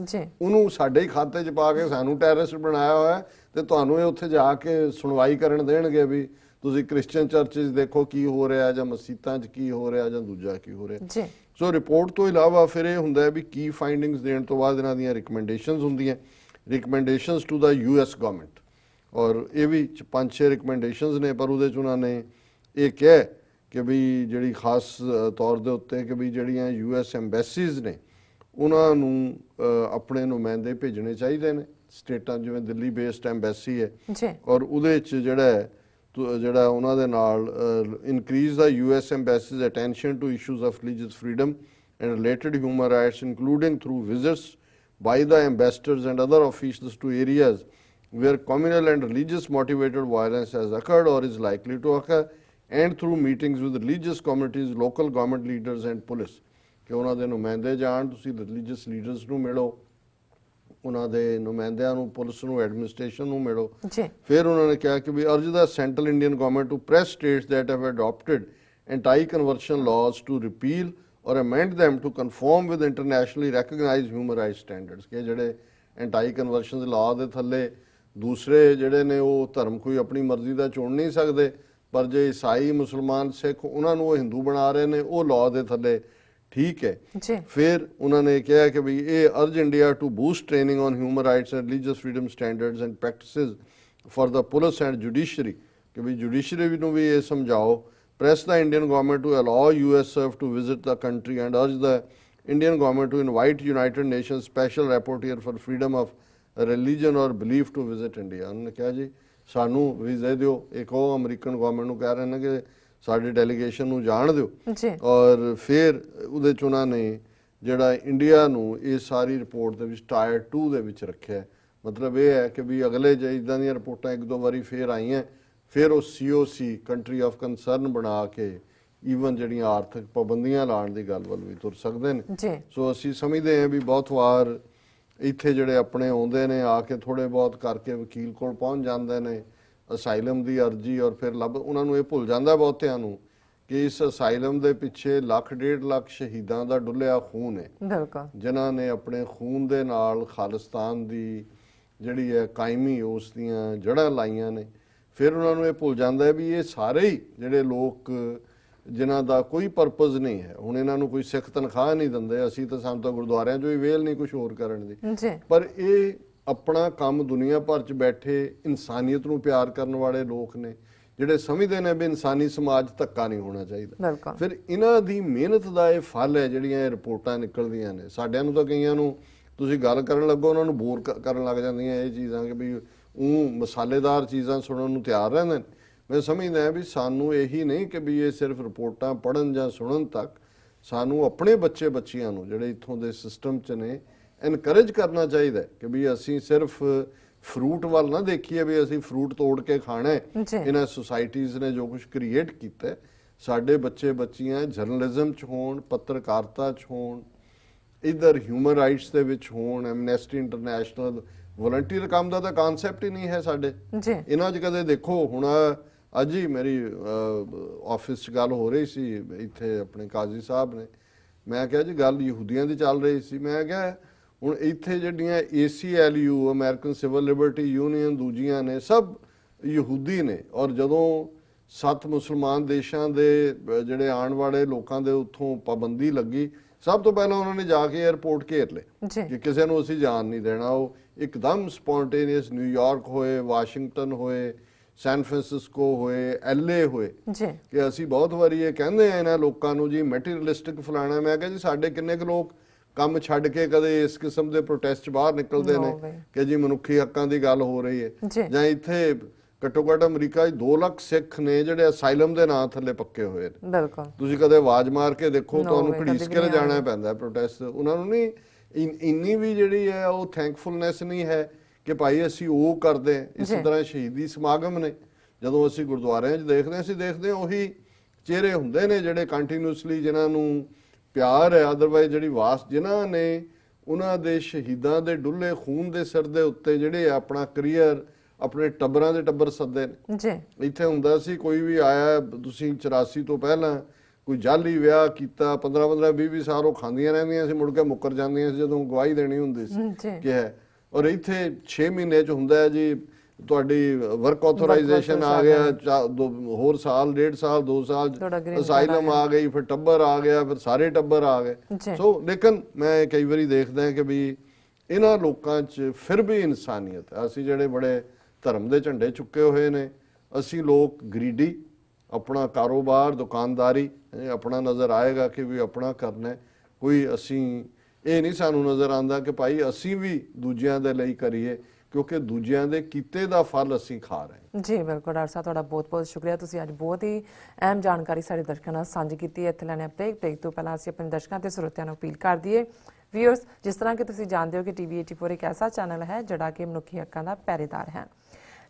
ਉਹਨੂੰ ਸਾਡੇ ਹੀ ਖਾਤੇ 'ਚ ਪਾ ਕੇ ਸਾਨੂੰ ਟੈਰਰਿਸਟ ਬਣਾਇਆ ਹੋਇਆ ਤੇ ਤੁਹਾਨੂੰ ਇਹ ਉੱਥੇ ਜਾ ਕੇ ਸੁਣਵਾਈ ਕਰਨ ਦੇਣਗੇ ਵੀ ਤੁਸੀਂ ਕ੍ਰਿਸਚੀਅਨ ਚਰਚਿਸ ਦੇਖੋ ਕੀ ਹੋ ਰਿਹਾ ਜਾਂ ਮਸੀਤਾਂ 'ਚ ਕੀ ਹੋ ਰਿਹਾ ਜਾਂ ਦੂਜਾ ਕੀ ਹੋ ਰਿਹਾ। ਸੋ ਰਿਪੋਰਟ ਤੋਂ ਇਲਾਵਾ ਫਿਰ ਇਹ ਹੁੰਦਾ ਵੀ ਕੀ ਫਾਈਂਡਿੰਗਸ ਦੇਣ ਤੋਂ ਬਾਅਦ ਇਹਨਾਂ ਦੀਆਂ ਰਿਕਮੈਂਡੇਸ਼ਨਸ ਹੁੰਦੀਆਂ, ਰਿਕਮੈਂਡੇਸ਼ਨਸ ਟੂ ਦਾ US ਗਵਰਨਮੈਂਟ। ਔਰ ਇਹ ਵੀ 5-6 ਰਿਕਮੈਂਡੇਸ਼ਨਸ ਨੇ, ਪਰ ਉਹਦੇ 'ਚ ਉਹਨਾਂ ਨੇ ਇਹ ਕਿਹਾ ਕਿ ਵੀ ਜਿਹੜੀ ਖਾਸ ਤੌਰ ਦੇ ਉੱਤੇ ਕਿ ਵੀ ਜਿਹੜੀਆਂ US ਐਮਬੈਸੀਜ਼ ਨੇ ਉਹਨਾਂ ਨੂੰ ਆਪਣੇ ਨੁਮਾਇੰਦੇ ਭੇਜਣੇ ਚਾਹੀਦੇ ਨੇ ਸਟੇਟਾਂ, ਜਿਵੇਂ ਦਿੱਲੀ ਬੇਸਡ ਐਮਬੈਸੀ ਹੈ ਔਰ ਉਹਦੇ 'ਚ ਜਿਹੜਾ ਉਹਨਾਂ ਦੇ ਨਾਲ increase the US Embassy's attention to issues of religious freedom and related human rights, including through visits by the ambassadors and other officials to areas where communal and religious motivated violence has occurred or is likely to occur, and through meetings with religious communities, local government leaders and police. ਕਿ ਉਹਨਾਂ ਦੇ ਨੁਮਾਇੰਦੇ ਜਾਣ, ਤੁਸੀਂ religious leaders ਨੂੰ ਮਿਲੋ, ਉਹਨਾਂ ਦੇ ਨੁਮਾਇੰਦਿਆਂ ਨੂੰ, ਪੁਲਿਸ ਨੂੰ, ਐਡਮਿਨਿਸਟ੍ਰੇਸ਼ਨ ਨੂੰ ਮਿਲੋ। ਫਿਰ ਉਹਨਾਂ ਨੇ ਕਿਹਾ ਕਿ we urge the central Indian government to press states that have adopted anti conversion laws to repeal or amend them to conform with internationally recognized human rights standards। ਕਿ ਜਿਹੜੇ ਐਂਟੀ ਕਨਵਰਸ਼ਨ ਲਾਅ ਦੇ ਥੱਲੇ ਦੂਸਰੇ ਜਿਹੜੇ ਨੇ ਉਹ ਧਰਮ ਕੋਈ ਆਪਣੀ ਮਰਜ਼ੀ ਦਾ ਚੁਣ ਨਹੀਂ ਸਕਦੇ, ਪਰ ਜੇ ਈਸਾਈ, ਮੁਸਲਮਾਨ, ਸਿੱਖ ਉਹਨਾਂ ਨੂੰ ਉਹ ਹਿੰਦੂ ਬਣਾ ਰਹੇ ਨੇ ਉਹ ਲਾਅ ਦੇ ਥੱਲੇ ਠੀਕ ਹੈ। ਫਿਰ ਉਹਨਾਂ ਨੇ ਕਿਹਾ ਕਿ ਵੀ ਇਹ urge India to boost training on human rights and religious freedom standards and practices for the police and judiciary, ਕਿ ਵੀ ਜੁਡੀਸ਼ਰੀ ਨੂੰ ਵੀ ਇਹ ਸਮਝਾਓ। Press the Indian government to allow US SURF to visit the country and urge the Indian government to invite United Nations special rapporteur for freedom of religion or belief to visit India. ਉਹਨਾਂ ਨੇ ਕਿਹਾ ਜੀ ਸਾਨੂੰ ਵੀਜ਼ੇ ਦਿਓ। ਇੱਕ ਉਹ American government ਨੂੰ ਕਹਿ ਰਹੇ ਨੇ ਕਿ ਸਾਡੀ ਡੈਲੀਗੇਸ਼ਨ ਨੂੰ ਜਾਣ ਦਿਓ। ਔਰ ਫਿਰ ਉਹਦੇ 'ਚ ਉਹਨਾਂ ਨੇ ਜਿਹੜਾ ਇੰਡੀਆ ਨੂੰ ਇਹ ਸਾਰੀ ਰਿਪੋਰਟ ਦੇ ਵਿੱਚ Tier 2 ਦੇ ਵਿੱਚ ਰੱਖਿਆ। ਮਤਲਬ ਇਹ ਹੈ ਕਿ ਵੀ ਅਗਲੇ ਜੇ ਇੱਦਾਂ ਦੀਆਂ ਰਿਪੋਰਟਾਂ 1-2 ਵਾਰੀ ਫਿਰ ਆਈਆਂ, ਫਿਰ ਉਹ COC ਕੰਟਰੀ ਆਫ ਕੰਸਰਨ ਬਣਾ ਕੇ ਈਵਨ ਜਿਹੜੀਆਂ ਆਰਥਿਕ ਪਾਬੰਦੀਆਂ ਲਾਉਣ ਦੀ ਗੱਲ ਵੱਲ ਵੀ ਤੁਰ ਸਕਦੇ ਨੇ। ਜੀ ਸੋ ਅਸੀਂ ਸਮਝਦੇ ਹਾਂ ਵੀ ਬਹੁਤ ਵਾਰ ਇੱਥੇ ਜਿਹੜੇ ਆਪਣੇ ਆਉਂਦੇ ਨੇ ਆ ਕੇ ਥੋੜੇ ਬਹੁਤ ਕਰਕੇ ਵਕੀਲ ਕੋਲ ਪਹੁੰਚ ਜਾਂਦੇ ਨੇ, ਅਸਾਈਲਮ ਦੀ ਅਰਜੀ, ਔਰ ਫਿਰ ਉਹਨਾਂ ਨੂੰ ਇਹ ਭੁੱਲ ਜਾਂਦਾ ਬਹੁਤਿਆਂ ਨੂੰ ਕਿ ਇਸ ਅਸਾਈਲਮ ਦੇ ਪਿੱਛੇ 1.5 ਲੱਖ ਸ਼ਹੀਦਾਂ ਦਾ ਡੁੱਲਿਆ ਖੂਨ ਹੈ, ਬਿਲਕੁਲ, ਜਿਨ੍ਹਾਂ ਨੇ ਆਪਣੇ ਖੂਨ ਦੇ ਨਾਲ ਖਾਲਿਸਤਾਨ ਦੀ ਜਿਹੜੀ ਹੈ ਕਾਇਮੀ ਉਸ ਦੀਆਂ ਜੜ੍ਹਾਂ ਲਾਈਆਂ ਨੇ। ਫਿਰ ਉਹਨਾਂ ਨੂੰ ਇਹ ਭੁੱਲ ਜਾਂਦਾ ਹੈ ਵੀ ਇਹ ਸਾਰੇ ਹੀ ਜਿਹੜੇ ਲੋਕ ਜਿਨ੍ਹਾਂ ਦਾ ਕੋਈ ਪਰਪਸ ਨਹੀਂ ਹੈ, ਹੁਣ ਇਹਨਾਂ ਨੂੰ ਕੋਈ ਸਿੱਖ ਤਨਖਾਹ ਨਹੀਂ ਦਿੰਦੇ, ਅਸੀਂ ਤਾਂ ਸਾਨੂੰ ਤਾਂ ਗੁਰਦੁਆਰਿਆਂ 'ਚੋਂ ਹੀ ਵੇਲ ਨਹੀਂ ਕੁਝ ਹੋਰ ਕਰਨ ਦੀ, ਪਰ ਇਹ ਆਪਣਾ ਕੰਮ ਦੁਨੀਆ ਭਰ 'ਚ ਬੈਠੇ ਇਨਸਾਨੀਅਤ ਨੂੰ ਪਿਆਰ ਕਰਨ ਵਾਲੇ ਲੋਕ ਨੇ, ਜਿਹੜੇ ਸਮਝਦੇ ਨੇ ਵੀ ਇਨਸਾਨੀ ਸਮਾਜ ਧੱਕਾ ਨਹੀਂ ਹੋਣਾ ਚਾਹੀਦਾ। ਫਿਰ ਇਹਨਾਂ ਦੀ ਮਿਹਨਤ ਦਾ ਇਹ ਫਲ ਹੈ ਜਿਹੜੀਆਂ ਇਹ ਰਿਪੋਰਟਾਂ ਨਿਕਲਦੀਆਂ ਨੇ। ਸਾਡਿਆਂ ਨੂੰ ਤਾਂ ਕਈਆਂ ਨੂੰ ਤੁਸੀਂ ਗੱਲ ਕਰਨ ਲੱਗੋ ਉਹਨਾਂ ਨੂੰ ਬੋਰ ਕਰਨ ਲੱਗ ਜਾਂਦੀਆਂ ਇਹ ਚੀਜ਼ਾਂ ਕਿ ਵੀ ਉਹ ਮਸਾਲੇਦਾਰ ਚੀਜ਼ਾਂ ਸੁਣਨ ਨੂੰ ਤਿਆਰ ਰਹਿੰਦੇ ਨੇ। ਮੈਂ ਸਮਝਦਾ ਵੀ ਸਾਨੂੰ ਇਹੀ ਨਹੀਂ ਕਿ ਵੀ ਇਹ ਸਿਰਫ ਰਿਪੋਰਟਾਂ ਪੜ੍ਹਨ ਜਾਂ ਸੁਣਨ ਤੱਕ, ਸਾਨੂੰ ਆਪਣੇ ਬੱਚੇ ਬੱਚੀਆਂ ਨੂੰ ਜਿਹੜੇ ਇੱਥੋਂ ਦੇ ਸਿਸਟਮ 'ਚ ਨੇ ਇਨਕਰੇਜ ਕਰਨਾ ਚਾਹੀਦਾ ਕਿ ਵੀ ਅਸੀਂ ਸਿਰਫ ਫਰੂਟ ਵੱਲ ਨਾ ਦੇਖੀਏ ਵੀ ਅਸੀਂ ਫਰੂਟ ਤੋੜ ਕੇ ਖਾਣਾ ਹੈ। ਇਹਨਾਂ ਸੁਸਾਇਟੀਜ਼ ਨੇ ਜੋ ਕੁਝ ਕ੍ਰੀਏਟ ਕੀਤਾ, ਸਾਡੇ ਬੱਚੇ ਬੱਚੀਆਂ ਜਰਨਲਿਜ਼ਮ 'ਚ ਹੋਣ, ਪੱਤਰਕਾਰਤਾ 'ਚ ਹੋਣ, ਇੱਧਰ ਹਿਊਮਨ ਰਾਈਟਸ ਦੇ ਵਿੱਚ ਹੋਣ, ਐਮਨੈਸਟੀ ਇੰਟਰਨੈਸ਼ਨਲ ਵਲੰਟੀਅਰ ਕੰਮ ਦਾ ਤਾਂ ਕਾਨਸੈਪਟ ਹੀ ਨਹੀਂ ਹੈ ਸਾਡੇ ਇਹਨਾਂ 'ਚ। ਕਦੇ ਦੇਖੋ ਹੁਣ ਅੱਜ ਹੀ ਮੇਰੀ ਆਫਿਸ 'ਚ ਗੱਲ ਹੋ ਰਹੀ ਸੀ ਇੱਥੇ ਆਪਣੇ ਕਾਜ਼ੀ ਸਾਹਿਬ ਨੇ, ਮੈਂ ਕਿਹਾ ਜੀ ਗੱਲ ਯਹੂਦੀਆਂ ਦੀ ਚੱਲ ਰਹੀ ਸੀ, ਮੈਂ ਕਿਹਾ ਹੁਣ ਇੱਥੇ ਜਿਹੜੀਆਂ ACLU American civil Liberty union ਦੂਜੀਆਂ ਨੇ ਸਭ ਯਹੂਦੀ ਨੇ, ਔਰ ਜਦੋਂ 7 ਮੁਸਲਮਾਨ ਦੇਸ਼ਾਂ ਦੇ ਜਿਹੜੇ ਆਉਣ ਵਾਲੇ ਲੋਕਾਂ ਦੇ ਉੱਥੋਂ ਪਾਬੰਦੀ ਲੱਗੀ, ਸਭ ਤੋਂ ਪਹਿਲਾਂ ਉਹਨਾਂ ਨੇ ਜਾ ਕੇ 에ਅਰਪੋਰਟ ਘੇਰ ਲਏ ਕਿ ਕਿਸੇ ਨੂੰ ਅਸੀਂ ਜਾਣ ਨਹੀਂ ਦੇਣਾ। ਉਹ ਇੱਕਦਮ ਸਪੌਂਟੇਨੀਅਸ ਨਿਊਯਾਰਕ ਹੋਏ, ਵਾਸ਼ਿੰਗਟਨ ਹੋਏ, ਸੈਨ ਫਰਾਂਸਿਸਕੋ ਹੋਏ, LA ਹੋਏ ਕਿ ਅਸੀਂ ਬਹੁਤ ਵਾਰੀ ਇਹ ਕਹਿੰਦੇ ਆ ਇਹਨਾਂ ਲੋਕਾਂ ਨੂੰ ਜੀ ਮੈਟੀਰੀਅਲਿਸਟਿਕ ਫਲਾਣਾ। ਮੈਂ ਕਿਹਾ ਜੀ ਸਾਡੇ ਕਿੰਨੇ ਕੁ ਲੋਕ ਕੰਮ ਛੱਡ ਕੇ ਕਦੇ ਇਸ ਕਿਸਮ ਦੇ ਪ੍ਰੋਟੈਸਟ ਬਾਹਰ ਨਿਕਲਦੇ ਨੇ ਕਿ ਜੀ ਮਨੁੱਖੀ ਹੱਕਾਂ ਦੀ ਗੱਲ ਹੋ ਰਹੀ ਹੈ। ਜਾਂ ਇੱਥੇ ਘੱਟੋ ਘੱਟ ਅਮਰੀਕਾ 'ਚ 2 ਲੱਖ ਸਿੱਖ ਨੇ ਜਿਹੜੇ ਅਸਾਈਲਮ ਦੇ ਨਾਂ ਥੱਲੇ ਪੱਕੇ ਹੋਏ ਨੇ। ਤੁਸੀਂ ਕਦੇ ਆਵਾਜ਼ ਮਾਰ ਕੇ ਦੇਖੋ, ਤੁਹਾਨੂੰ ਘੜੀਸ ਕੇ ਜਾਣਾ ਪੈਂਦਾ ਪ੍ਰੋਟੈਸਟ। ਉਹਨਾਂ ਨੂੰ ਨਹੀਂ ਇੰਨੀ ਵੀ ਜਿਹੜੀ ਹੈ ਉਹ ਥੈਂਕਫੁਲਨੈਸ ਨਹੀਂ ਹੈ ਕਿ ਭਾਈ ਅਸੀਂ ਉਹ ਕਰਦੇ ਹਾਂ। ਇਸੇ ਤਰ੍ਹਾਂ ਸ਼ਹੀਦੀ ਸਮਾਗਮ ਨੇ, ਜਦੋਂ ਅਸੀਂ ਗੁਰਦੁਆਰਿਆਂ 'ਚ ਦੇਖਦੇ ਹਾਂ, ਅਸੀਂ ਦੇਖਦੇ ਹਾਂ ਉਹੀ ਚਿਹਰੇ ਹੁੰਦੇ ਨੇ ਜਿਹੜੇ ਕੰਟੀਨਿਊਸਲੀ ਜਿਨ੍ਹਾਂ ਨੂੰ ਪਿਆਰ ਹੈ, ਅਦਰਵਾਈਜ਼ ਜਿਹੜੀ ਜਿਨ੍ਹਾਂ ਨੇ ਉਹਨਾਂ ਦੇ ਸ਼ਹੀਦਾਂ ਦੇ ਡੁੱਲੇ ਖੂਨ ਦੇ ਸਿਰ ਦੇ ਉੱਤੇ ਜਿਹੜੇ ਆਪਣਾ ਕਰੀਅਰ ਆਪਣੇ ਟੱਬਰਾਂ ਦੇ ਟੱਬਰ ਸੱਦੇ ਨੇ। ਇੱਥੇ ਹੁੰਦਾ ਸੀ ਕੋਈ ਵੀ ਆਇਆ, ਤੁਸੀਂ 84 ਤੋਂ ਪਹਿਲਾਂ ਕੋਈ ਜਾਲੀ ਵਿਆਹ ਕੀਤਾ, 15-15 20 ਸਾਲ ਉਹ ਖਾਂਦੀਆਂ ਰਹਿੰਦੀਆਂ ਸੀ, ਮੁੜ ਕੇ ਮੁੱਕਰ ਜਾਂਦੀਆਂ ਸੀ ਜਦੋਂ ਗਵਾਹੀ ਦੇਣੀ ਹੁੰਦੀ ਸੀ ਕਿ ਹੈ। ਔਰ ਇੱਥੇ 6 ਮਹੀਨੇ 'ਚ ਹੁੰਦਾ ਹੈ ਜੀ ਤੁਹਾਡੀ ਵਰਕ ਆਥੋਰਾਈਜੇਸ਼ਨ ਆ ਗਿਆ, ਹੋਰ ਸਾਲ 1.5 ਸਾਲ 2 ਸਾਲ ਅਸਾਈਲਮ ਆ ਗਈ, ਫਿਰ ਟੱਬਰ ਆ ਗਿਆ, ਫਿਰ ਸਾਰੇ ਟੱਬਰ ਆ ਗਏ। ਸੋ ਲੇਕਿਨ ਮੈਂ ਕਈ ਵਾਰੀ ਦੇਖਦਾ ਕਿ ਵੀ ਇਹਨਾਂ ਲੋਕਾਂ 'ਚ ਫਿਰ ਵੀ ਇਨਸਾਨੀਅਤ ਹੈ। ਅਸੀਂ ਜਿਹੜੇ ਬੜੇ ਧਰਮ ਦੇ ਝੰਡੇ ਚੁੱਕੇ ਹੋਏ ਨੇ, ਅਸੀਂ ਲੋਕ ਗਰੀਡੀ, ਆਪਣਾ ਕਾਰੋਬਾਰ ਦੁਕਾਨਦਾਰੀ ਆਪਣਾ ਨਜ਼ਰ ਆਏਗਾ ਕਿ ਵੀ ਆਪਣਾ ਕਰਨਾ, ਕੋਈ ਅਸੀਂ ਇਹ ਨਹੀਂ ਸਾਨੂੰ ਨਜ਼ਰ ਆਉਂਦਾ ਕਿ ਭਾਈ ਅਸੀਂ ਵੀ ਦੂਜਿਆਂ ਦੇ ਲਈ ਕਰੀਏ, ਕਿਉਂਕਿ ਦੂਜਿਆਂ ਦੇ ਕੀਤੇ ਦਾ ਫਲ ਅਸੀਂ ਖਾ ਰਹੇ। ਜੀ ਬਿਲਕੁਲ ਡਾਕਟਰ ਸਾਹਿਬ, ਤੁਹਾਡਾ ਬਹੁਤ-ਬਹੁਤ ਸ਼ੁਕਰੀਆ। ਤੁਸੀਂ ਅੱਜ ਬਹੁਤ ਹੀ ਅਹਿਮ ਜਾਣਕਾਰੀ ਸਾਡੇ ਦਰਸ਼ਕਾਂ ਨਾਲ ਸਾਂਝੀ ਕੀਤੀ ਹੈ। ਇੱਥੇ ਲੈਣੇ ਬ੍ਰੇਕ ਤੋਂ ਪਹਿਲਾਂ ਅਸੀਂ ਆਪਣੇ ਦਰਸ਼ਕਾਂ ਤੇ ਸਰੋਤਿਆਂ ਨੂੰ ਅਪੀਲ ਕਰ ਦਈਏ। ਵੀਅਰਸ, ਜਿਸ ਤਰ੍ਹਾਂ ਕਿ ਤੁਸੀਂ ਜਾਣਦੇ ਹੋ ਕਿ TV84 ਇੱਕ ਐਸਾ ਚੈਨਲ ਹੈ ਜਿਹੜਾ ਕਿ ਮਨੁੱਖੀ ਹੱਕਾਂ ਦਾ ਪਹਿਰੇਦਾਰ ਹੈ।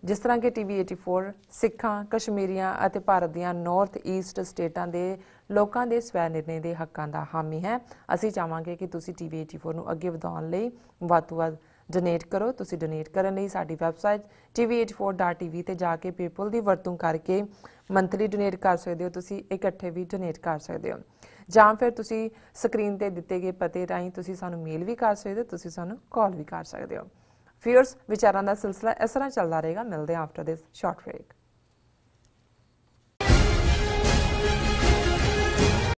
ਜਿਸ ਤਰ੍ਹਾਂ ਕਿ TV84 ਸਿੱਖਾਂ, ਕਸ਼ਮੀਰੀਆਂ ਅਤੇ ਭਾਰਤ ਦੀਆਂ ਨਾਰਥ ਈਸਟ ਸਟੇਟਾਂ ਦੇ ਲੋਕਾਂ ਦੇ ਸਵੈ ਨਿਰਣੇ ਦੇ ਹੱਕਾਂ ਦਾ ਹਾਮੀ ਹੈ। ਅਸੀਂ ਚਾਹਾਂਗੇ ਕਿ ਤੁਸੀਂ TV84 ਨੂੰ ਅੱਗੇ ਵਧਾਉਣ ਲਈ ਵੱਧ ਤੋਂ ਵੱਧ ਡੋਨੇਟ ਕਰੋ। ਤੁਸੀਂ ਡੋਨੇਟ ਕਰਨ ਲਈ ਸਾਡੀ ਵੈਬਸਾਈਟ tv84.tv ਤੇ ਜਾ ਕੇ ਪੇਪਲ ਦੀ ਵਰਤੋਂ ਕਰਕੇ ਮੰਥਲੀ ਡੋਨੇਟ ਕਰ ਸਕਦੇ ਹੋ। ਤੁਸੀਂ ਇਕੱਠੇ ਵੀ ਡੋਨੇਟ ਕਰ ਸਕਦੇ ਹੋ, ਜਾਂ ਫਿਰ ਤੁਸੀਂ ਸਕਰੀਨ ਤੇ ਦਿੱਤੇ ਗਏ ਪਤੇ ਰਾਹੀਂ ਤੁਸੀਂ ਸਾਨੂੰ ਮੇਲ ਵੀ ਕਰ ਸਕਦੇ ਹੋ, ਤੁਸੀਂ ਸਾਨੂੰ ਕਾਲ ਵੀ ਕਰ ਸਕਦੇ ਹੋ। ਵੀਅਰਸ, ਵਿਚਾਰਾਂ ਦਾ ਸਿਲਸਿਲਾ ਇਸ ਤਰ੍ਹਾਂ ਚੱਲਦਾ ਰਹੇਗਾ। ਮਿਲਦੇ ਹਾਂ ਆਫਟਰ ਦਿਸ ਸ਼ਾਰਟ ਬ੍ਰੇਕ।